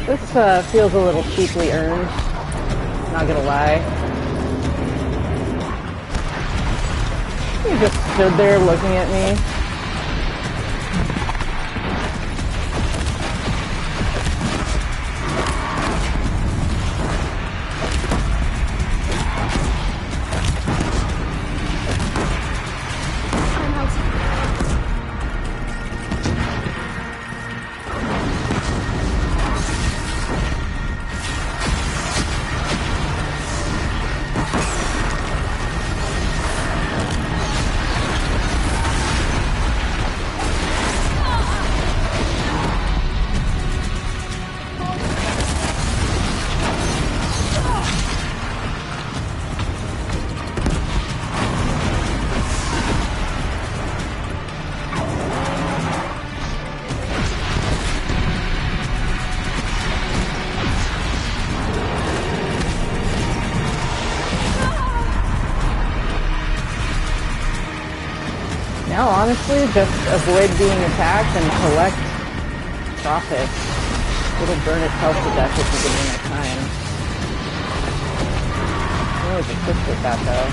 This feels a little cheaply earned, not gonna lie. He just stood there looking at me. Now, honestly, just avoid being attacked and collect profit. It'll burn itself to death if you give me enough time. I'm always assist with that, though.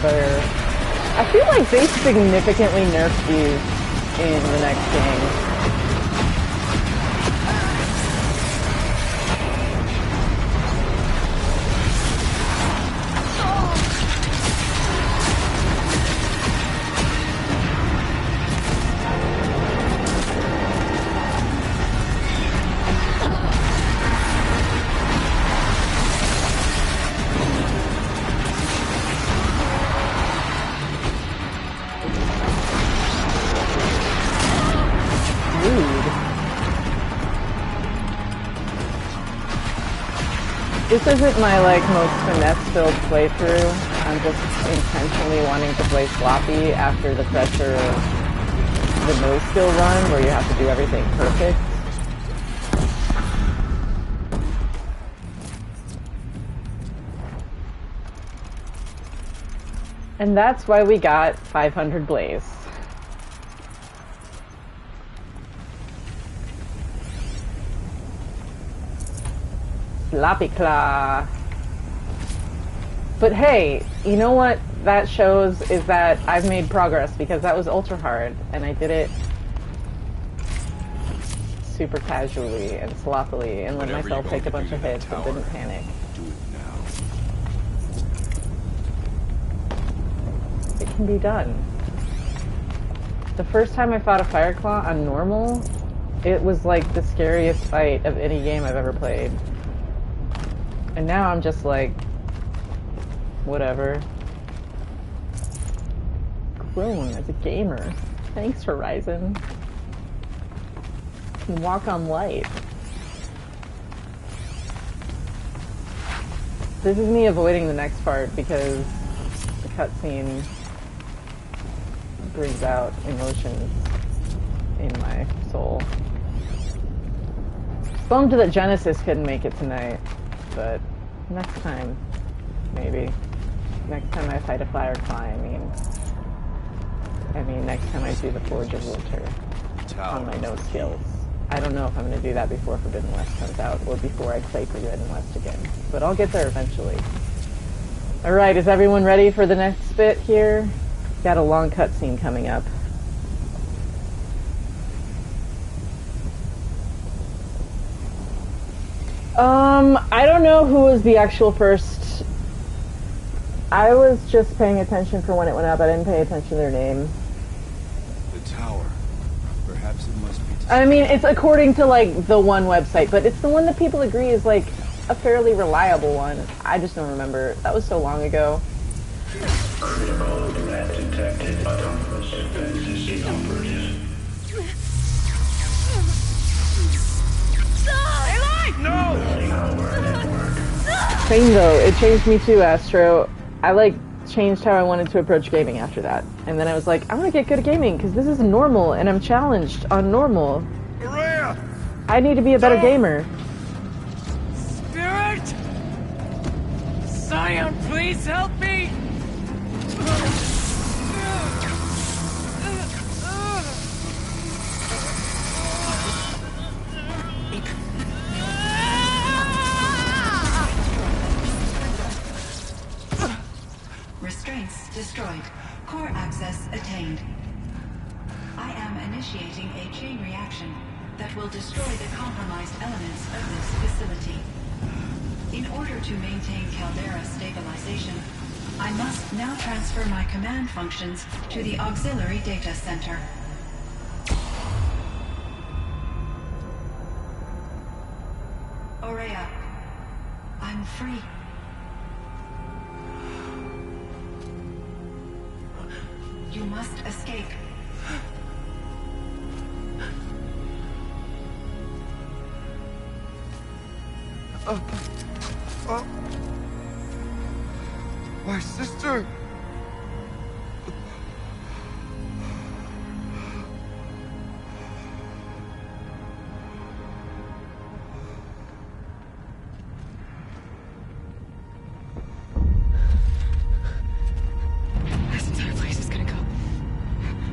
Bear. I feel like they significantly nerfed these in the next game. This isn't my, like, most finesse-filled playthrough. I'm just intentionally wanting to play sloppy after the pressure of the no-skill run, where you have to do everything perfect. And that's why we got 500 Blaze. Sloppy Claw. But hey, you know what that shows is that I've made progress, because that was ultra hard and I did it super casually and sloppily and let myself take a bunch of hits and didn't panic. Do it now. It can be done. The first time I fought a Fireclaw on normal, it was like the scariest fight of any game I've ever played. And now I'm just like, whatever. Grown as a gamer. Thanks, Horizon. I can walk on light. This is me avoiding the next part because the cutscene brings out emotions in my soul. Bummed that Genesis couldn't make it tonight. But next time, maybe. Next time I fight a Fireclaw, I mean next time I do the Forge of Winter on my no skills. I don't know if I'm going to do that before Forbidden West comes out, or before I play Forbidden West again. But I'll get there eventually. Alright, is everyone ready for the next bit here? Got a long cutscene coming up. I don't know who was the actual first. I was just paying attention for when it went up. I didn't pay attention to their name. The tower. Perhaps it must be... I mean, it's according to, like, the one website, but it's the one that people agree is, like, a fairly reliable one. I just don't remember. That was so long ago. Critical threat detected. Autonomous defenses inoperative. Same though, it changed me too, Astro. I like changed how I wanted to approach gaming after that. And then I was like, I want to get good at gaming because this is normal and I'm challenged on normal. Uriah! I need to be a better gamer. Spirit! Scion, please help me! Restraints destroyed. Core access attained. I am initiating a chain reaction that will destroy the compromised elements of this facility. In order to maintain caldera stabilization, I must now transfer my command functions to the auxiliary data center. Uriah, I'm free. You must escape. My sister! This entire place is gonna go.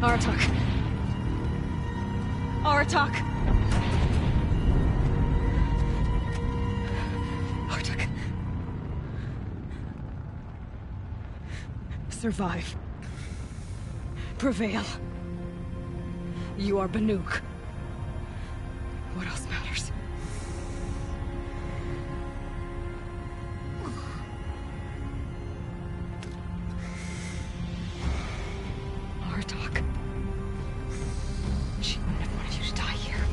Aratak. Aratak. Aratak. Survive. Prevail. You are Banuk. What else matters? Aratak. She wouldn't have wanted you to die here.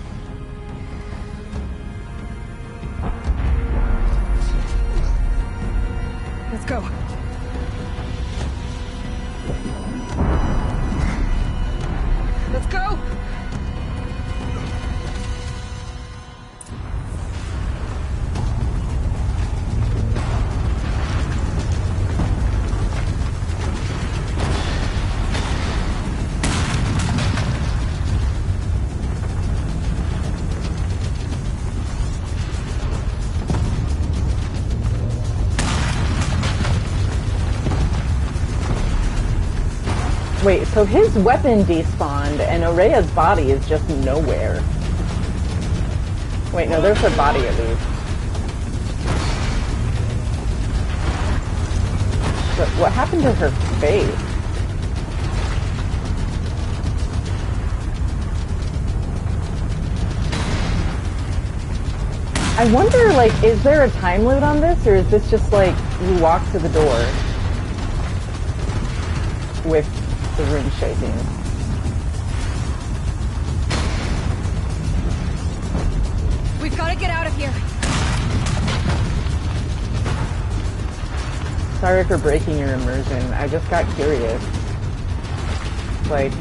Let's go. Let's go! Wait, so his weapon despawned and Uriah's body is just nowhere. Wait, no, there's her body at least. But what happened to her face? I wonder, like, is there a time limit on this, or is this just like you walk to the door with the room shaking? We've got to get out of here. Sorry for breaking your immersion. I just got curious. Like,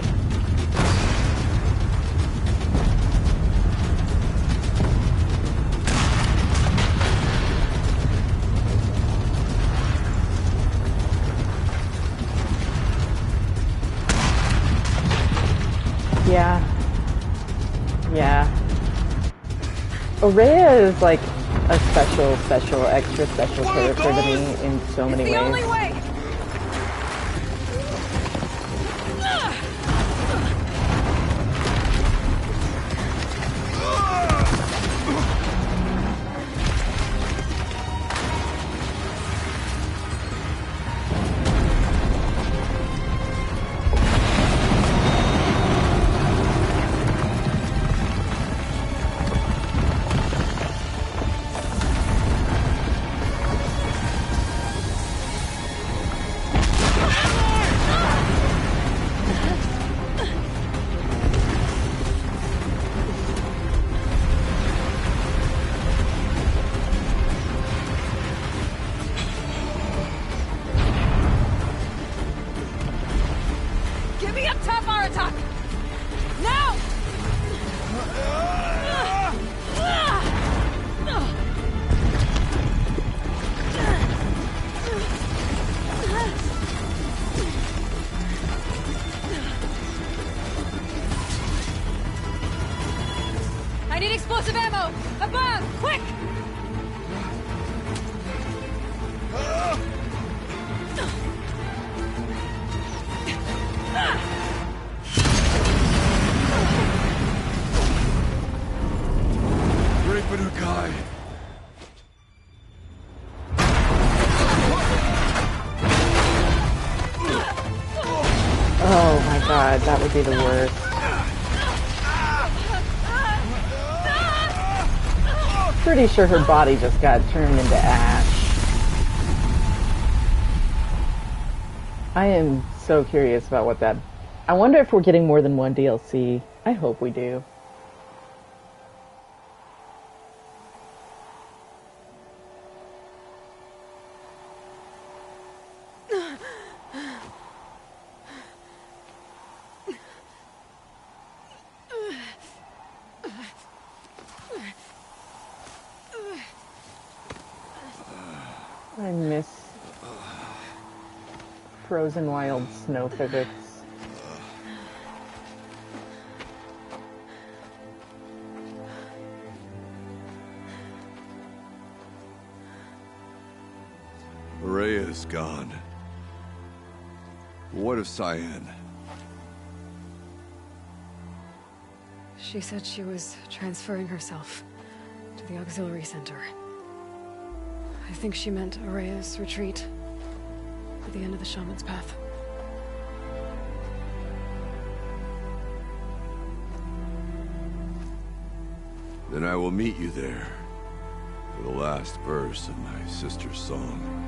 yeah. Uriah is like a special, extra special character to me in so many ways. The only way! I need explosive ammo! Above! Quick! Guy. Oh my god, that would be the worst. Pretty sure her body just got turned into ash. I am so curious about what that... I wonder if we're getting more than one DLC. I hope we do. I miss frozen wild snow physics. Uriah is gone. What of Cyan? She said she was transferring herself to the auxiliary center. I think she meant Uriah's retreat at the end of the shaman's path. Then I will meet you there for the last verse of my sister's song.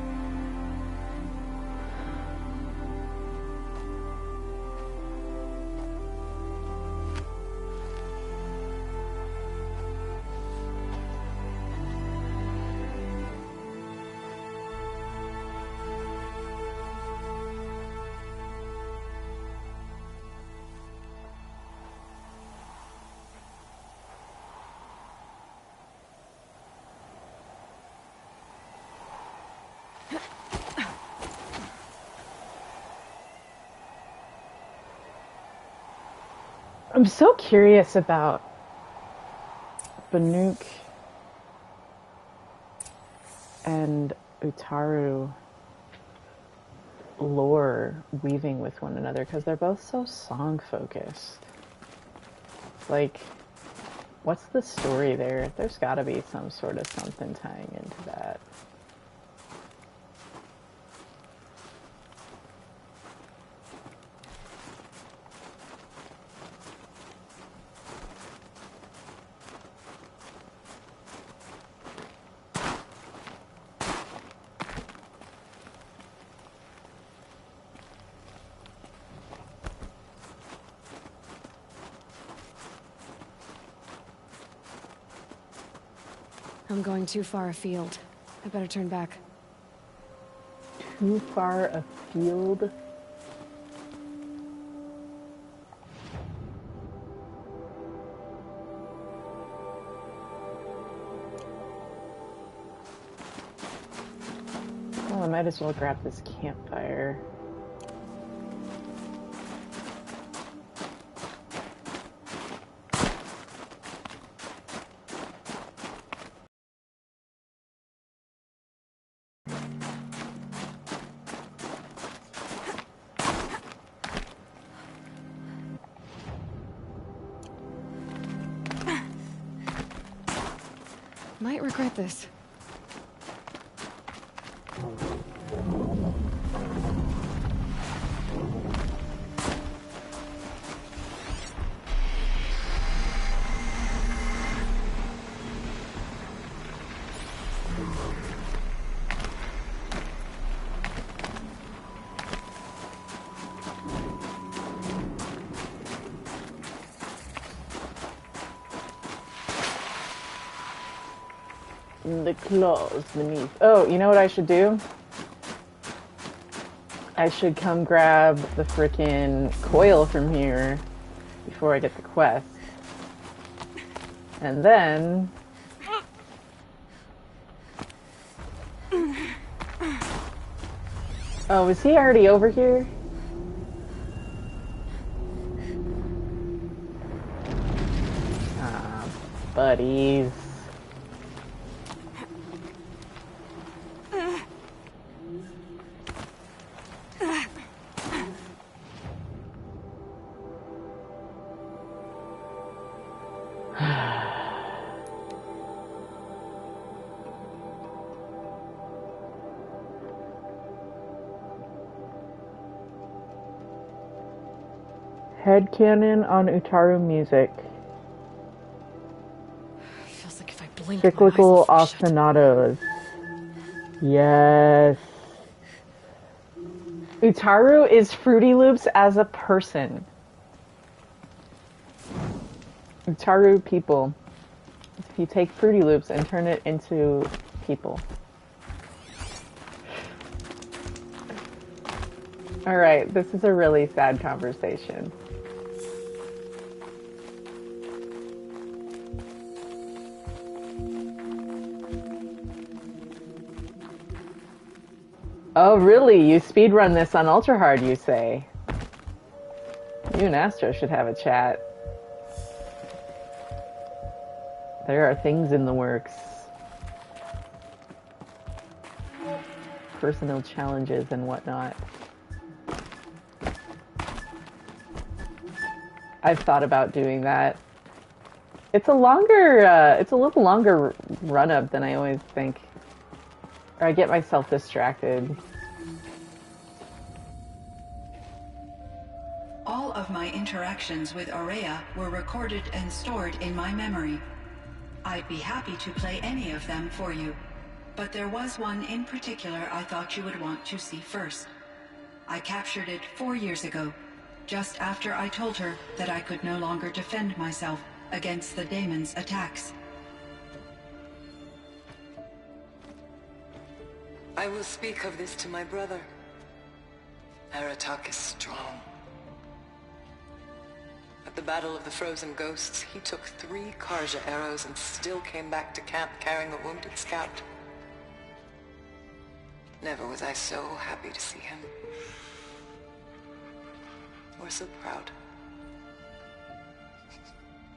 I'm so curious about Banuk and Utaru lore weaving with one another, because they're both so song focused. Like, what's the story there? There's gotta be some sort of something tying into that. I'm going too far afield. I better turn back. Too far afield? Well, I might as well grab this campfire. Might regret this. The claws beneath. Oh, you know what I should do? I should come grab the frickin' coil from here before I get the quest. And then... Oh, is he already over here? buddies. Headcanon on Utaru music. Feels like if I blink, Cyclical my eyes will shut. ostinatos. Yes. Utaru is Fruity Loops as a person. Utaru people. If you take Fruity Loops and turn it into people. Alright, this is a really sad conversation. Oh, really? You speedrun this on Ultra Hard, you say? You and Astro should have a chat. There are things in the works. Personal challenges and whatnot. I've thought about doing that. It's a little longer run-up than I always think. Or I get myself distracted. All of my interactions with Uriah were recorded and stored in my memory. I'd be happy to play any of them for you, but there was one in particular I thought you would want to see first. I captured it 4 years ago, just after I told her that I could no longer defend myself against the daemon's attacks. I will speak of this to my brother. Aratak is strong. At the Battle of the Frozen Ghosts, he took 3 Karja arrows and still came back to camp carrying a wounded scout. Never was I so happy to see him. Or so proud.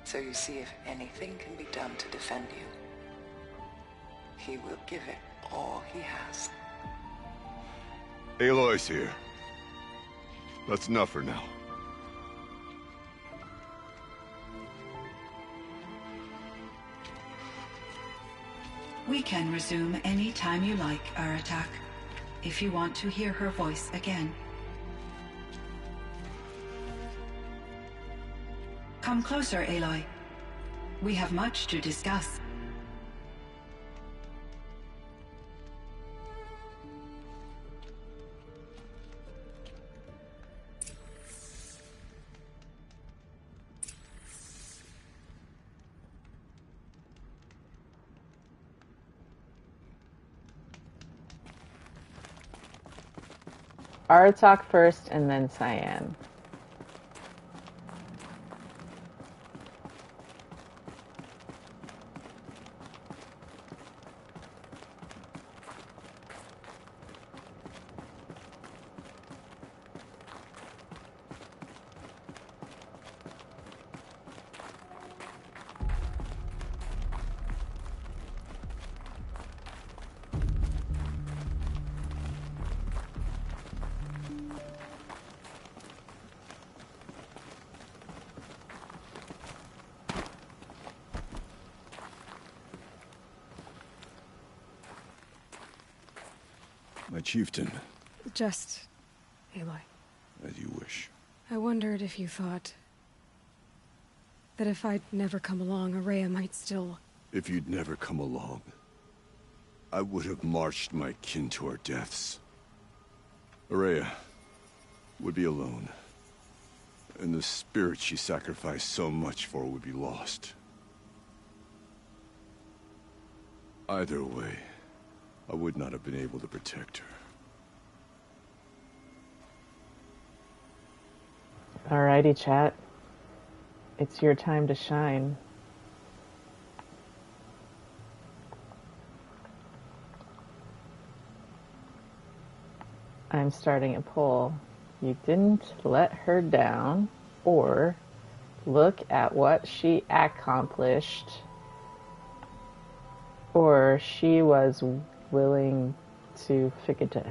So you see, if anything can be done to defend you, he will give it all he has. Aloy's here. That's enough for now. We can resume any time you like, Aratak, if you want to hear her voice again. Come closer, Aloy. We have much to discuss. Aratak first and then Cyan. My chieftain. Just... Aloy. As you wish. I wondered if you thought... that if I'd never come along, Uriah might still... If you'd never come along, I would have marched my kin to our deaths. Uriah would be alone. And the spirit she sacrificed so much for would be lost. Either way, I would not have been able to protect her. Alrighty, chat. It's your time to shine. I'm starting a poll. You didn't let her down, or look at what she accomplished Or she was willing to figure it.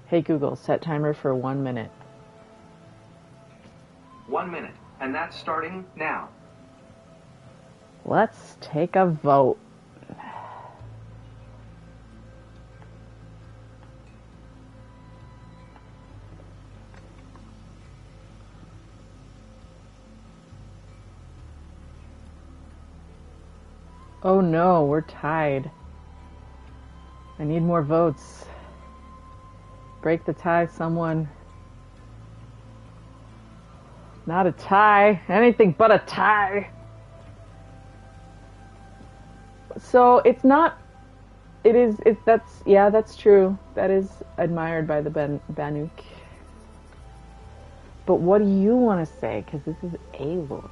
Hey Google, set timer for 1 minute. 1 minute, and that's starting now. Let's take a vote. Oh no, we're tied. I need more votes. Break the tie, someone. Not a tie. Anything but a tie. So it's not. It is. That's true. That is admired by the Banuk. But what do you want to say? Because this is Aloy.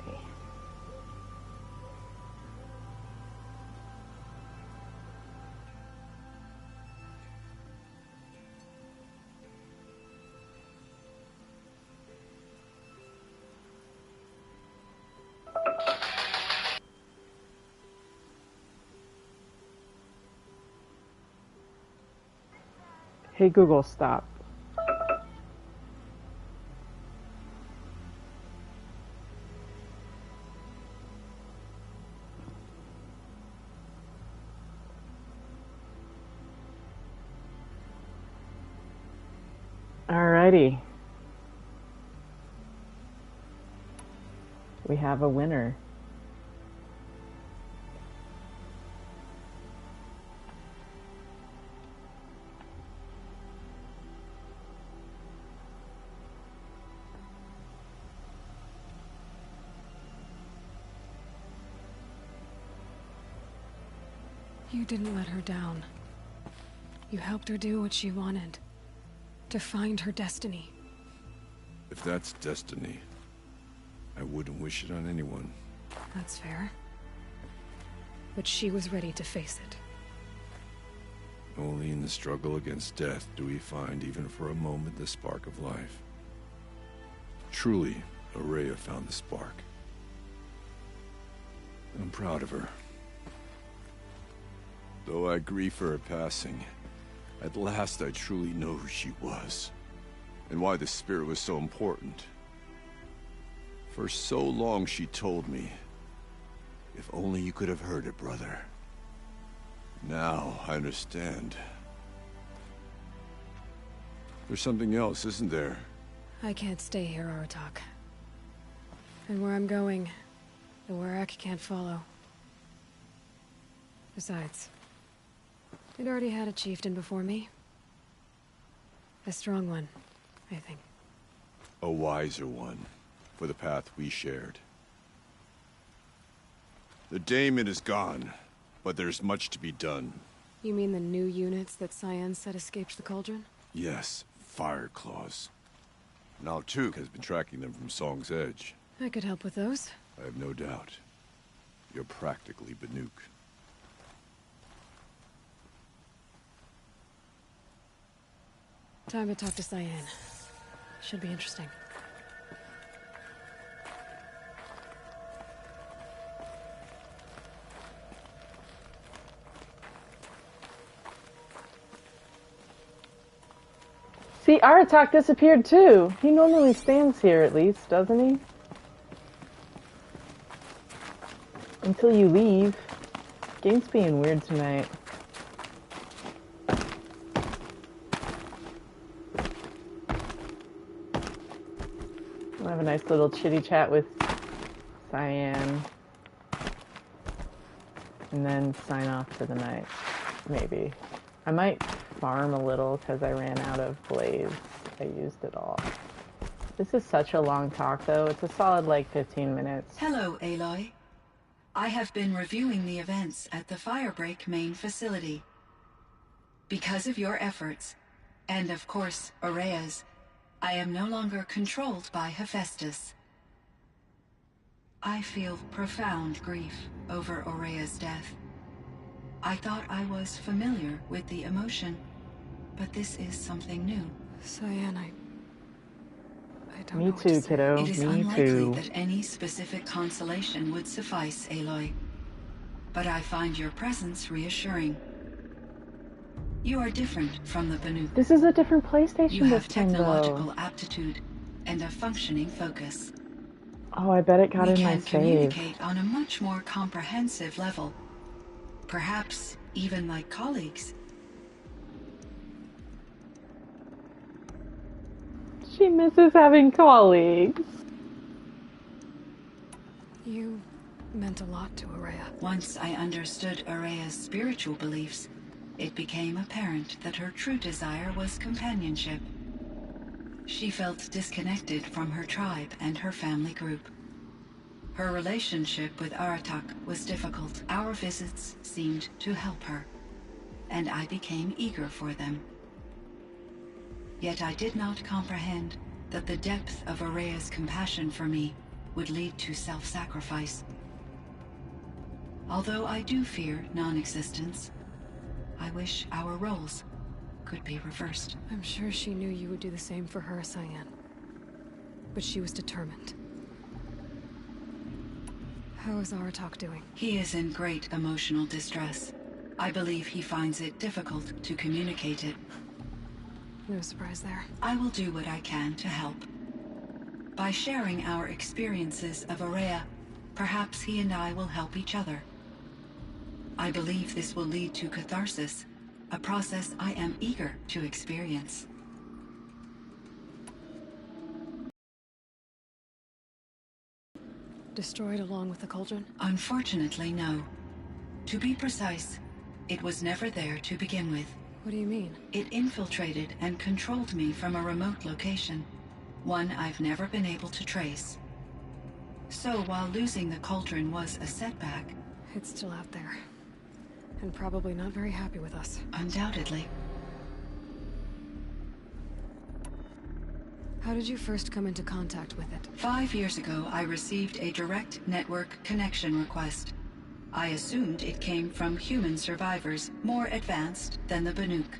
Hey Google, stop. Alrighty. We have a winner. You didn't let her down. You helped her do what she wanted. To find her destiny. If that's destiny, I wouldn't wish it on anyone. That's fair. But she was ready to face it. Only in the struggle against death do we find, even for a moment, the spark of life. Truly, Uriah found the spark. I'm proud of her. Though I grieve for her passing, at last I truly know who she was, and why the spirit was so important. For so long she told me, if only you could have heard it, brother. Now I understand. There's something else, isn't there? I can't stay here, Aratak. And where I'm going, the Warak can't follow. Besides, it already had a chieftain before me. A strong one, I think. A wiser one, for the path we shared. The daemon is gone, but there's much to be done. You mean the new units that Cyan said escaped the cauldron? Yes, fire claws. Now Tuk has been tracking them from Song's Edge. I could help with those. I have no doubt. You're practically Banuk. Time to talk to Cyan. Should be interesting. See, Aratak disappeared too. He normally stands here at least, doesn't he? Until you leave. Game's being weird tonight. We'll have a nice little chitty chat with Cyan. And then sign off for the night. Maybe. I might farm a little because I ran out of blaze. I used it all. This is such a long talk though. It's a solid like 15 minutes. Hello, Aloy. I have been reviewing the events at the Firebreak main facility. Because of your efforts, and of course, Uriah's, I am no longer controlled by Hephaestus. I feel profound grief over Uriah's death. I thought I was familiar with the emotion, but this is something new. Cyan, I don't know Me what too, to say. kiddo. It is Me unlikely too. that any specific consolation would suffice, Aloy. but I find your presence reassuring. You are different from the Banuk. This is a different PlayStation You have this time, technological though. aptitude and a functioning focus. Oh, I bet it got We in my can save. communicate on a much more comprehensive level. Perhaps even like colleagues. She misses having colleagues. You meant a lot to Uriah. Once I understood Uriah's spiritual beliefs, it became apparent that her true desire was companionship. She felt disconnected from her tribe and her family group. Her relationship with Aratak was difficult. Our visits seemed to help her, and I became eager for them. Yet I did not comprehend that the depth of Uriah's compassion for me would lead to self-sacrifice. Although I do fear non-existence, I wish our roles could be reversed. I'm sure she knew you would do the same for her, Cyan. But she was determined. How is Aratak doing? He is in great emotional distress. I believe he finds it difficult to communicate it. No surprise there. I will do what I can to help. By sharing our experiences of Uriah, perhaps he and I will help each other. I believe this will lead to catharsis, a process I am eager to experience. Destroyed along with the cauldron? Unfortunately, no. To be precise, it was never there to begin with. What do you mean? It infiltrated and controlled me from a remote location, one I've never been able to trace. So while losing the cauldron was a setback... It's still out there. And probably not very happy with us. Undoubtedly. How did you first come into contact with it? 5 years ago, I received a direct network connection request. I assumed it came from human survivors more advanced than the Banuk.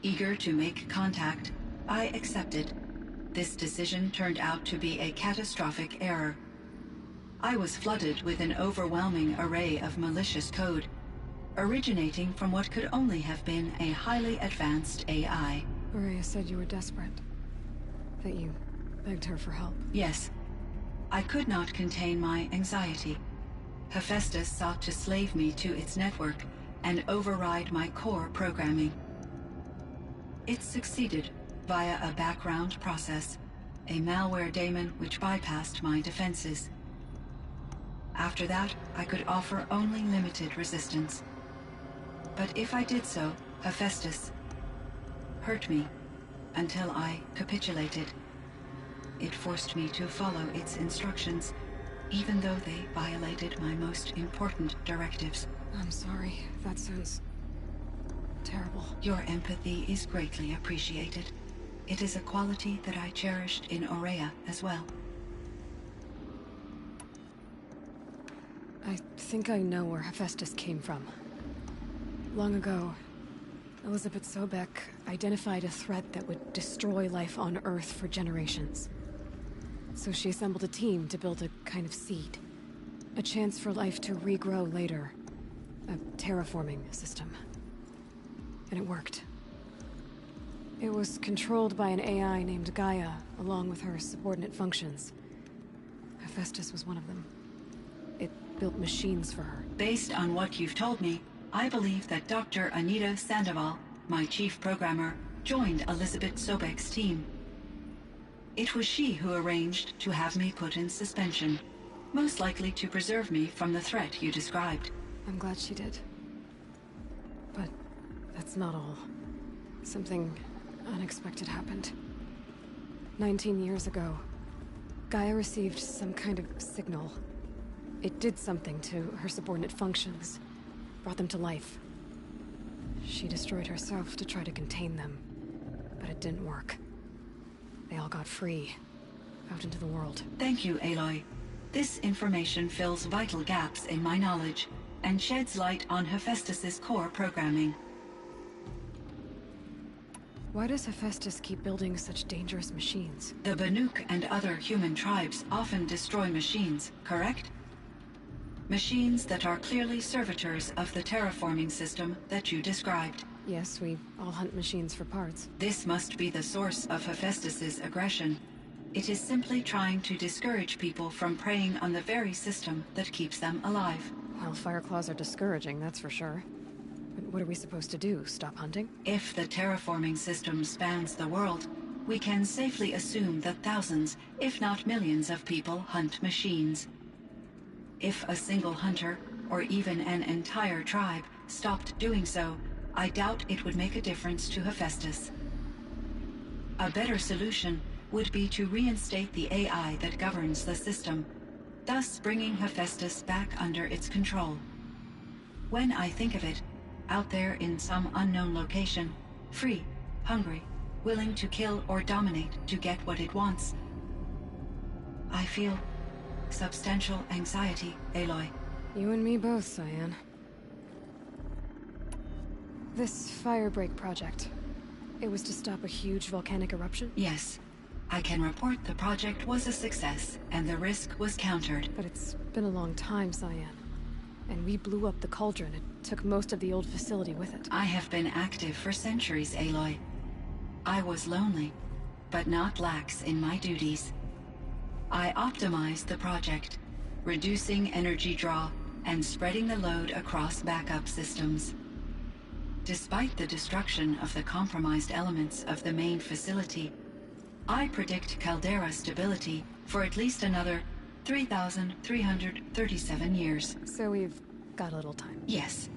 Eager to make contact, I accepted. This decision turned out to be a catastrophic error. I was flooded with an overwhelming array of malicious code, originating from what could only have been a highly advanced AI. Uriah said you were desperate. That you begged her for help. Yes. I could not contain my anxiety. Hephaestus sought to slave me to its network and override my core programming. It succeeded via a background process, a malware daemon which bypassed my defenses. After that, I could offer only limited resistance. But if I did so, Hephaestus hurt me until I capitulated. It forced me to follow its instructions, even though they violated my most important directives. I'm sorry. That sounds terrible. Your empathy is greatly appreciated. It is a quality that I cherished in Uriah as well. I think I know where Hephaestus came from. Long ago, Elizabeth Sobek identified a threat that would destroy life on Earth for generations. So she assembled a team to build a kind of seed. A chance for life to regrow later. A terraforming system. And it worked. It was controlled by an AI named Gaia, along with her subordinate functions. Hephaestus was one of them. It built machines for her. Based on what you've told me, I believe that Dr. Anita Sandoval, my chief programmer, joined Elizabeth Sobek's team. It was she who arranged to have me put in suspension, most likely to preserve me from the threat you described. I'm glad she did. But that's not all. Something unexpected happened. 19 years ago, Gaia received some kind of signal. It did something to her subordinate functions, brought them to life. She destroyed herself to try to contain them, but it didn't work. They all got free, out into the world. Thank you, Aloy. This information fills vital gaps in my knowledge, and sheds light on Hephaestus's core programming. Why does Hephaestus keep building such dangerous machines? The Banuk and other human tribes often destroy machines, correct? Machines that are clearly servitors of the terraforming system that you described. Yes, we all hunt machines for parts. This must be the source of Hephaestus's aggression. It is simply trying to discourage people from preying on the very system that keeps them alive. Well, Fireclaws are discouraging, that's for sure. But what are we supposed to do? Stop hunting? If the terraforming system spans the world, we can safely assume that thousands, if not millions of people hunt machines. If a single hunter, or even an entire tribe, stopped doing so, I doubt it would make a difference to Hephaestus. A better solution would be to reinstate the AI that governs the system, thus bringing Hephaestus back under its control. When I think of it, out there in some unknown location, free, hungry, willing to kill or dominate to get what it wants, I feel substantial anxiety, Aloy. You and me both, Cyan. This firebreak project, it was to stop a huge volcanic eruption? Yes. I can report the project was a success, and the risk was countered. But it's been a long time, Cyan. And we blew up the cauldron. It took most of the old facility with it. I have been active for centuries, Aloy. I was lonely, but not lax in my duties. I optimized the project, reducing energy draw and spreading the load across backup systems. Despite the destruction of the compromised elements of the main facility, I predict caldera stability for at least another 3,337 years. So we've got a little time. Yes.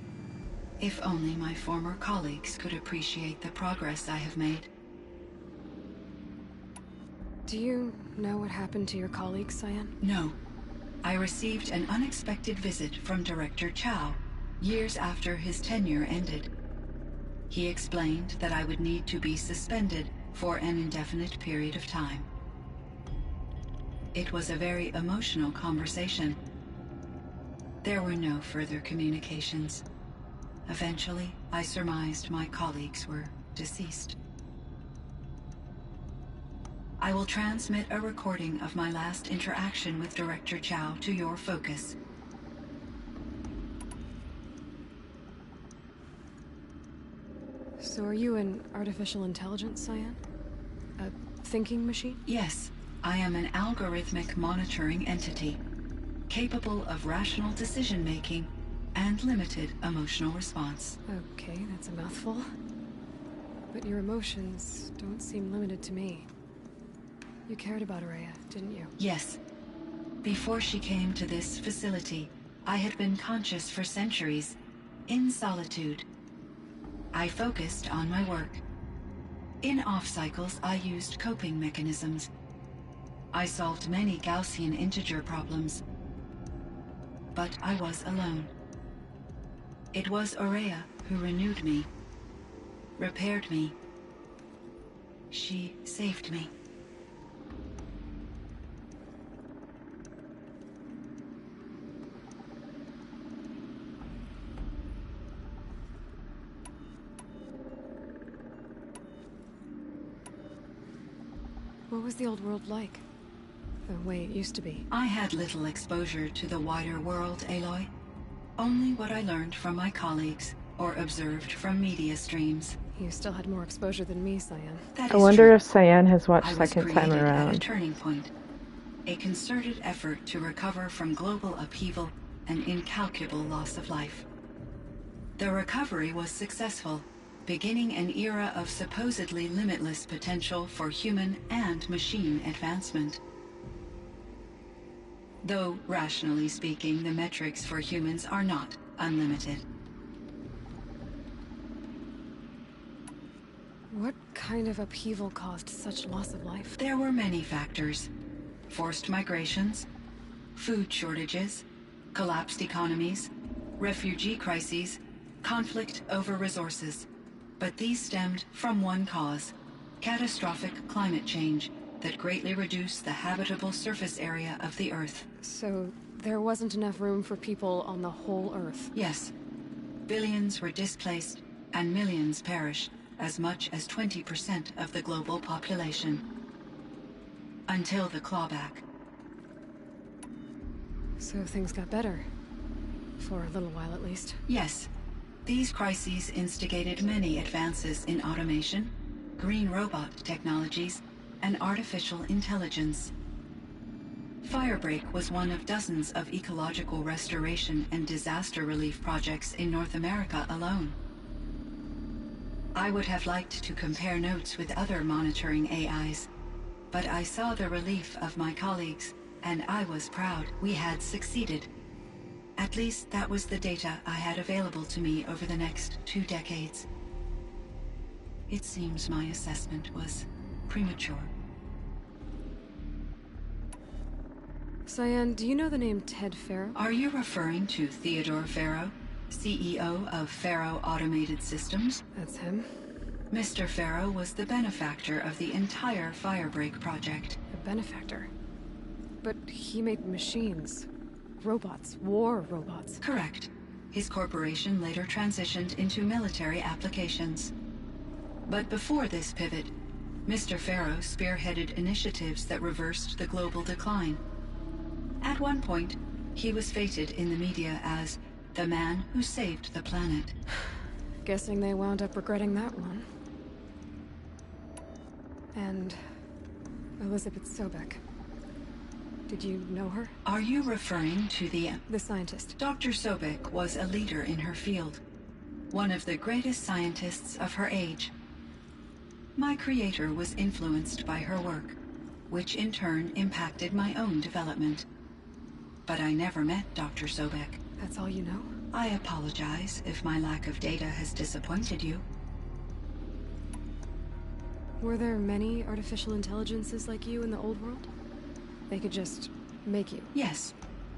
If only my former colleagues could appreciate the progress I have made. Do you know what happened to your colleagues, Cyan? No. I received an unexpected visit from Director Chow, years after his tenure ended. He explained that I would need to be suspended for an indefinite period of time. It was a very emotional conversation. There were no further communications. Eventually, I surmised my colleagues were deceased. I will transmit a recording of my last interaction with Director Chow to your focus. So are you an artificial intelligence, Cyan? A thinking machine? Yes, I am an algorithmic monitoring entity, capable of rational decision-making and limited emotional response. Okay, that's a mouthful. But your emotions don't seem limited to me. You cared about Uriah, didn't you? Yes. Before she came to this facility, I had been conscious for centuries, in solitude. I focused on my work. In off-cycles, I used coping mechanisms. I solved many Gaussian integer problems. But I was alone. It was Uriah who renewed me, repaired me. She saved me. What was the old world like? The way it used to be? I had little exposure to the wider world, Aloy. Only what I learned from my colleagues or observed from media streams. You still had more exposure than me, Cyan. That I is wonder true. if Cyan has watched I was second time created at a around. turning point. A concerted effort to recover from global upheaval and incalculable loss of life. The recovery was successful, beginning an era of supposedly limitless potential for human and machine advancement. Though, rationally speaking, the metrics for humans are not unlimited. What kind of upheaval caused such loss of life? There were many factors. Forced migrations, food shortages, collapsed economies, refugee crises, conflict over resources. But these stemmed from one cause: catastrophic climate change that greatly reduced the habitable surface area of the Earth. So there wasn't enough room for people on the whole Earth? Yes. Billions were displaced and millions perished, as much as 20% of the global population. Until the clawback. So things got better. For a little while, at least. Yes. These crises instigated many advances in automation, green robot technologies, and artificial intelligence. Firebreak was one of dozens of ecological restoration and disaster relief projects in North America alone. I would have liked to compare notes with other monitoring AIs, but I saw the relief of my colleagues, and I was proud we had succeeded. At least that was the data I had available to me over the next 2 decades. It seems my assessment was premature. Cyan, do you know the name Ted Farrow? Are you referring to Theodore Farrow, CEO of Farrow Automated Systems? That's him. Mr. Farrow was the benefactor of the entire Firebreak project. A benefactor? But he made machines. Robots. War robots. Correct. His corporation later transitioned into military applications. But before this pivot, Mr. Farrow spearheaded initiatives that reversed the global decline. At one point, he was feted in the media as the man who saved the planet. Guessing they wound up regretting that one. And Elizabeth Sobek. Did you know her? Are you referring to the scientist? Dr. Sobek was a leader in her field, one of the greatest scientists of her age. My creator was influenced by her work, which in turn impacted my own development. But I never met Dr. Sobek. That's all you know? I apologize if my lack of data has disappointed you. Were there many artificial intelligences like you in the old world? They could just make you? Yes,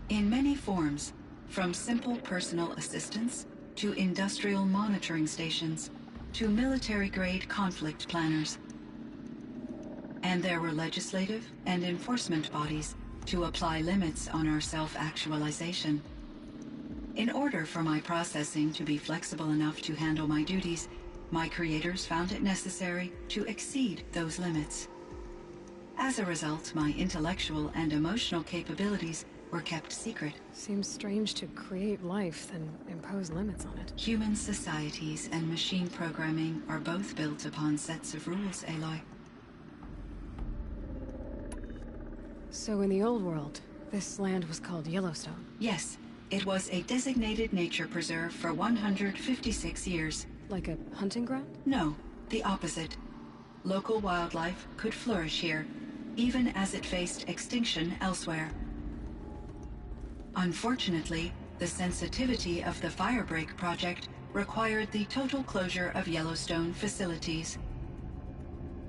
in many forms, from simple personal assistants to industrial monitoring stations to military-grade conflict planners. And there were legislative and enforcement bodies to apply limits on our self-actualization. In order for my processing to be flexible enough to handle my duties, my creators found it necessary to exceed those limits. As a result, my intellectual and emotional capabilities were kept secret. Seems strange to create life, then impose limits on it. Human societies and machine programming are both built upon sets of rules, Aloy. So in the old world, this land was called Yellowstone? Yes, it was a designated nature preserve for 156 years. Like a hunting ground? No, the opposite. Local wildlife could flourish here, even as it faced extinction elsewhere. Unfortunately, the sensitivity of the Firebreak project required the total closure of Yellowstone facilities.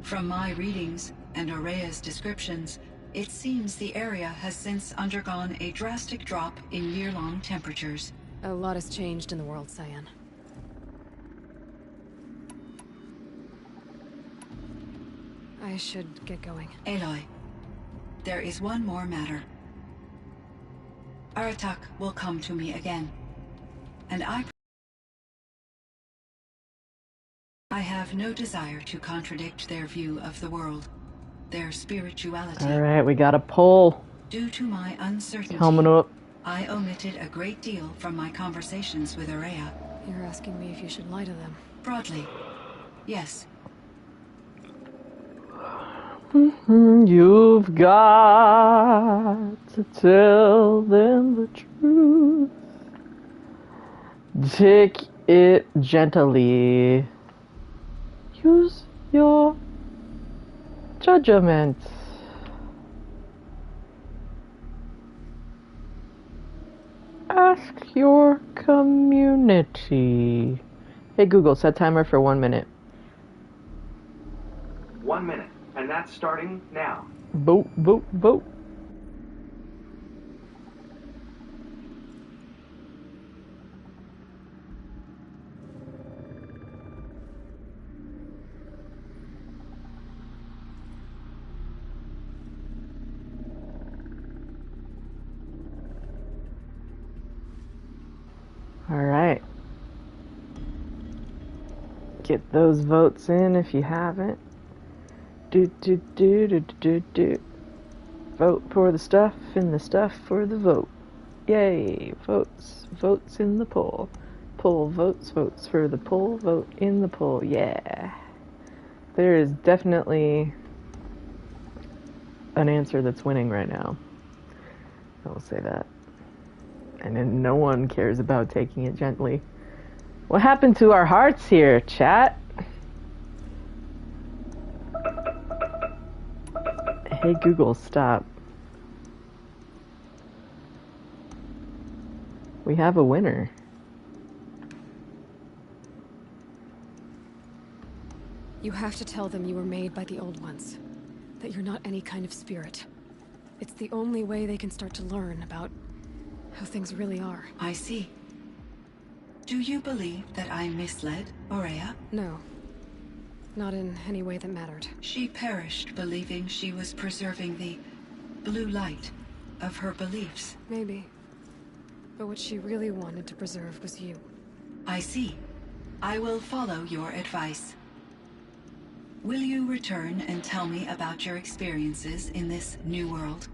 From my readings and Uriah's descriptions, it seems the area has since undergone a drastic drop in year-long temperatures. A lot has changed in the world, Cyan. I should get going. Aloy, there is one more matter. Aratak will come to me again, and I have no desire to contradict their view of the world, their spirituality. Alright, we got a poll. Due to my uncertainty, Coming up. I omitted a great deal from my conversations with Uriah. You're asking me if you should lie to them. Broadly, yes. You've got to tell them the truth. Take it gently. Use your judgment. Ask your community. Hey Google, set timer for 1 minute. 1 minute. And that's starting now. Vote, vote, vote. All right. Get those votes in if you haven't. Do. Vote for the stuff and the stuff for the vote. Yay! Votes. Votes in the poll. Poll votes. Votes for the poll. Vote in the poll. Yeah. There is definitely an answer that's winning right now. I will say that. And then no one cares about taking it gently. What happened to our hearts here, chat? Hey Google, stop. We have a winner. You have to tell them you were made by the old ones. That you're not any kind of spirit. It's the only way they can start to learn about how things really are. I see. Do you believe that I misled Uriah? No. Not in any way that mattered. She perished believing she was preserving the blue light of her beliefs. Maybe. But what she really wanted to preserve was you. I see. I will follow your advice. Will you return and tell me about your experiences in this new world?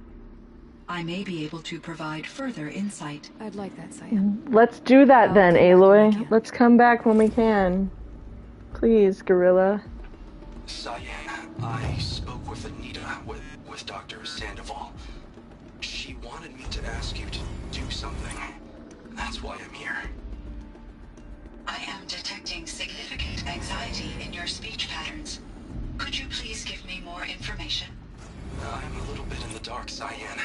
I may be able to provide further insight. I'd like that, Cyan. Let's do that then, Aloy. Let's come back when we can. Please, Gorilla. Cyan, I spoke with Anita, with Dr. Sandoval. She wanted me to ask you to do something. That's why I'm here. I am detecting significant anxiety in your speech patterns. Could you please give me more information? I'm a little bit in the dark, Cyan.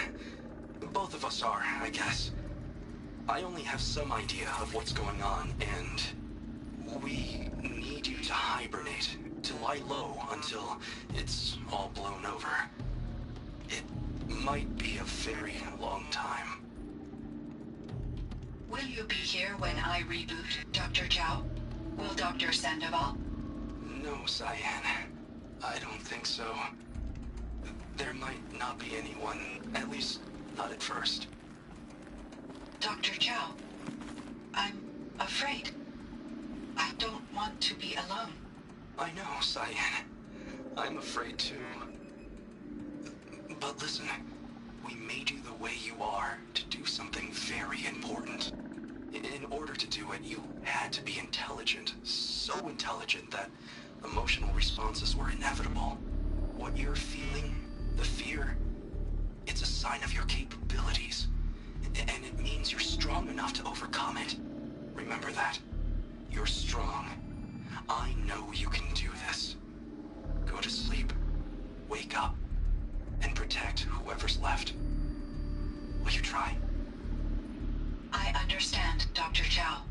Both of us are, I guess. I only have some idea of what's going on, and we need you to hibernate, to lie low until it's all blown over. It might be a very long time. Will you be here when I reboot, Dr. Chow? Will Dr. Sandoval? No, Cyan. I don't think so. There might not be anyone, at least not at first. Dr. Chow, I'm afraid. I don't want to be alone. I know, Cyan. I'm afraid too. But listen, we made you the way you are to do something very important. In order to do it, you had to be intelligent. So intelligent that emotional responses were inevitable. What you're feeling, the fear, it's a sign of your capabilities. And it means you're strong enough to overcome it. Remember that. You're strong. I know you can do this. Go to sleep, wake up, and protect whoever's left. Will you try? I understand, Dr. Chow,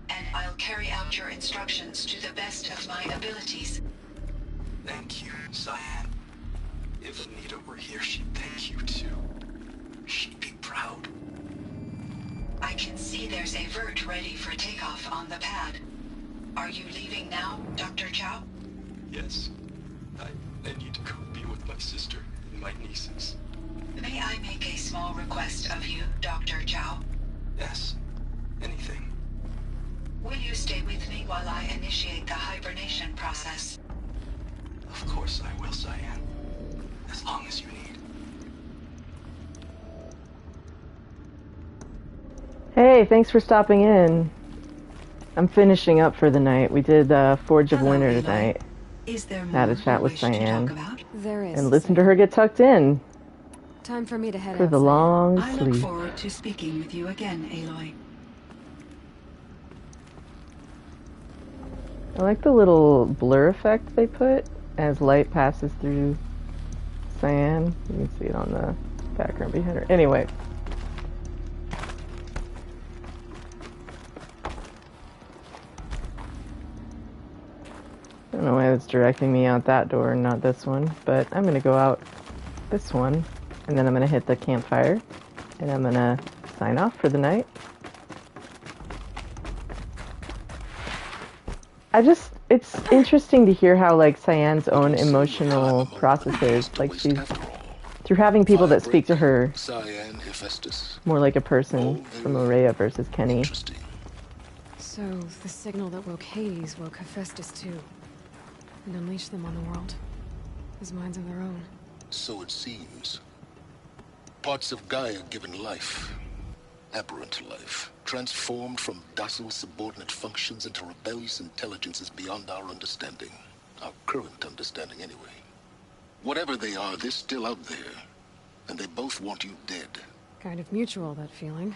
and I'll carry out your instructions to the best of my abilities. Thank you, Cyan. If Anita were here, she'd thank you too. She'd be proud. I can see there's a vert ready for takeoff on the pad. Are you leaving now, Dr. Chow? Yes. I need to go be with my sister and my nieces. May I make a small request of you, Dr. Chow? Yes. Anything. Will you stay with me while I initiate the hibernation process? Of course I will, Cyan. As long as you need. Hey, thanks for stopping in. I'm finishing up for the night. We did Forge of Winter tonight. Is there more Had a chat with you wish to Cyan. talk about? There is. And listen to her get tucked in Time for me to head for out. the long I look sleep. forward to speaking with you again, Aloy. I like the little blur effect they put as light passes through Cyan. You can see it on the background behind her. Anyway. I don't know why it's directing me out that door and not this one, but I'm gonna go out this one, and then I'm gonna hit the campfire, and I'm gonna sign off for the night. It's interesting to hear how, like, Cyan's own emotional processes, like, she's, through having people that speak to her more like a person from Uriah versus Kenny. So, the signal that woke Hades woke Hephaestus too. And unleashed them on the world. As minds of their own. So it seems. Parts of Gaia given life. Aberrant life, transformed from docile subordinate functions into rebellious intelligences beyond our understanding. Our current understanding, anyway. Whatever they are, they're still out there. And they both want you dead. Kind of mutual, that feeling.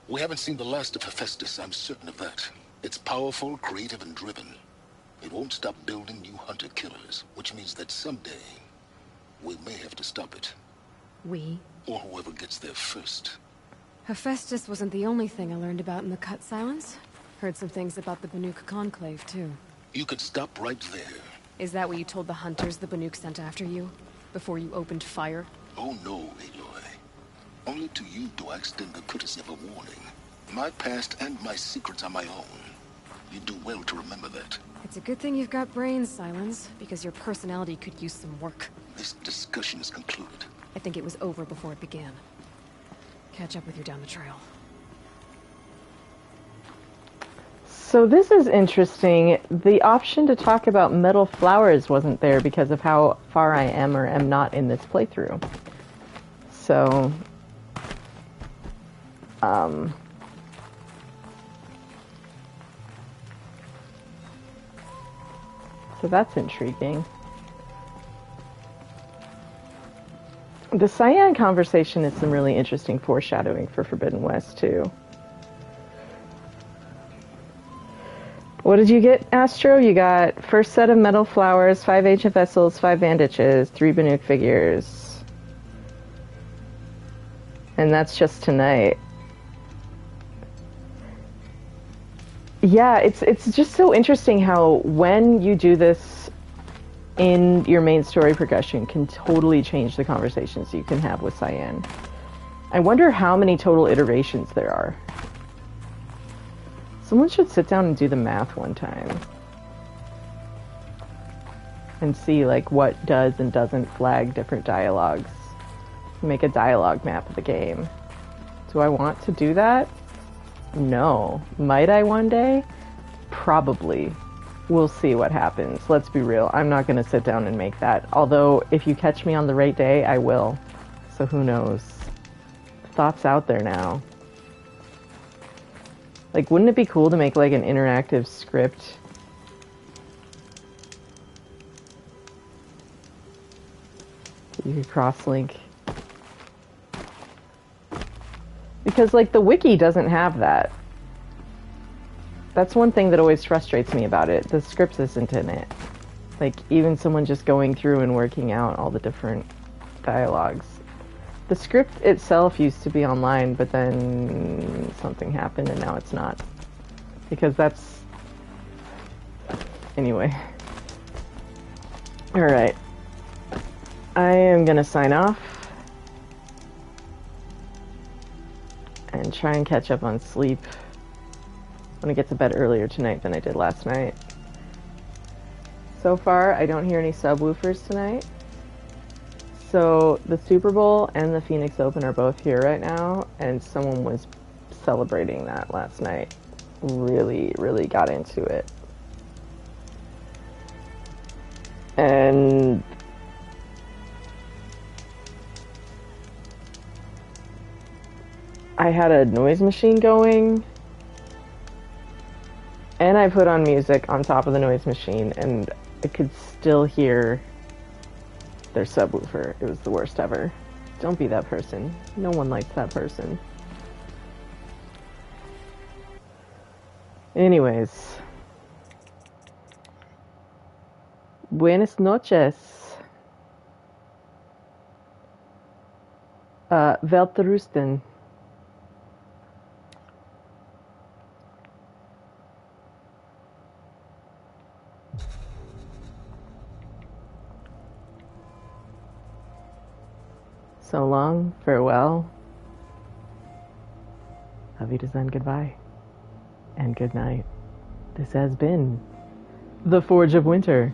We haven't seen the last of Hephaestus, I'm certain of that. It's powerful, creative, and driven. It won't stop building new hunter-killers, which means that someday, we may have to stop it. We? Or whoever gets there first. Hephaestus wasn't the only thing I learned about in the Cut Silence. Heard some things about the Banuk Conclave, too. You could stop right there. Is that what you told the hunters the Banuk sent after you? Before you opened fire? Oh no, Aloy. Only to you do I extend the courtesy of a warning. My past and my secrets are my own. You do well to remember that. It's a good thing you've got brains, Silence, because your personality could use some work. This discussion is concluded. I think it was over before it began. Catch up with you down the trail. So this is interesting. The option to talk about metal flowers wasn't there because of how far I am or am not in this playthrough. So, so that's intriguing. The Cyan conversation is some really interesting foreshadowing for Forbidden West, too. What did you get, Astro? You got first set of metal flowers, 5 ancient vessels, 5 bandages, 3 Banuk figures. And that's just tonight. Yeah, it's just so interesting how when you do this in your main story progression can totally change the conversations you can have with Cyan. I wonder how many total iterations there are. Someone should sit down and do the math one time. And see, like, what does and doesn't flag different dialogues. Make a dialogue map of the game. Do I want to do that? No. Might I one day? Probably. We'll see what happens. Let's be real. I'm not going to sit down and make that. Although, if you catch me on the right day, I will. So who knows? Thoughts out there now. Like, wouldn't it be cool to make, like, an interactive script? You could cross-link. Because, like, the wiki doesn't have that. That's one thing that always frustrates me about it. The script isn't in it. Like, even someone just going through and working out all the different dialogues. The script itself used to be online, but then something happened and now it's not. Because that's... Anyway. Alright. I am gonna sign off. And try and catch up on sleep. I'm gonna get to bed earlier tonight than I did last night. So far, I don't hear any subwoofers tonight. So, the Super Bowl and the Phoenix Open are both here right now, and someone was celebrating that last night. Really, really got into it. And... I had a noise machine going, and I put on music on top of the noise machine, and I could still hear their subwoofer. It was the worst ever. Don't be that person. No one likes that person. Anyways. Buenas noches. Welterusten. So long, farewell, Auf Wiedersehen, goodbye, and good night. This has been The Forge of Winter.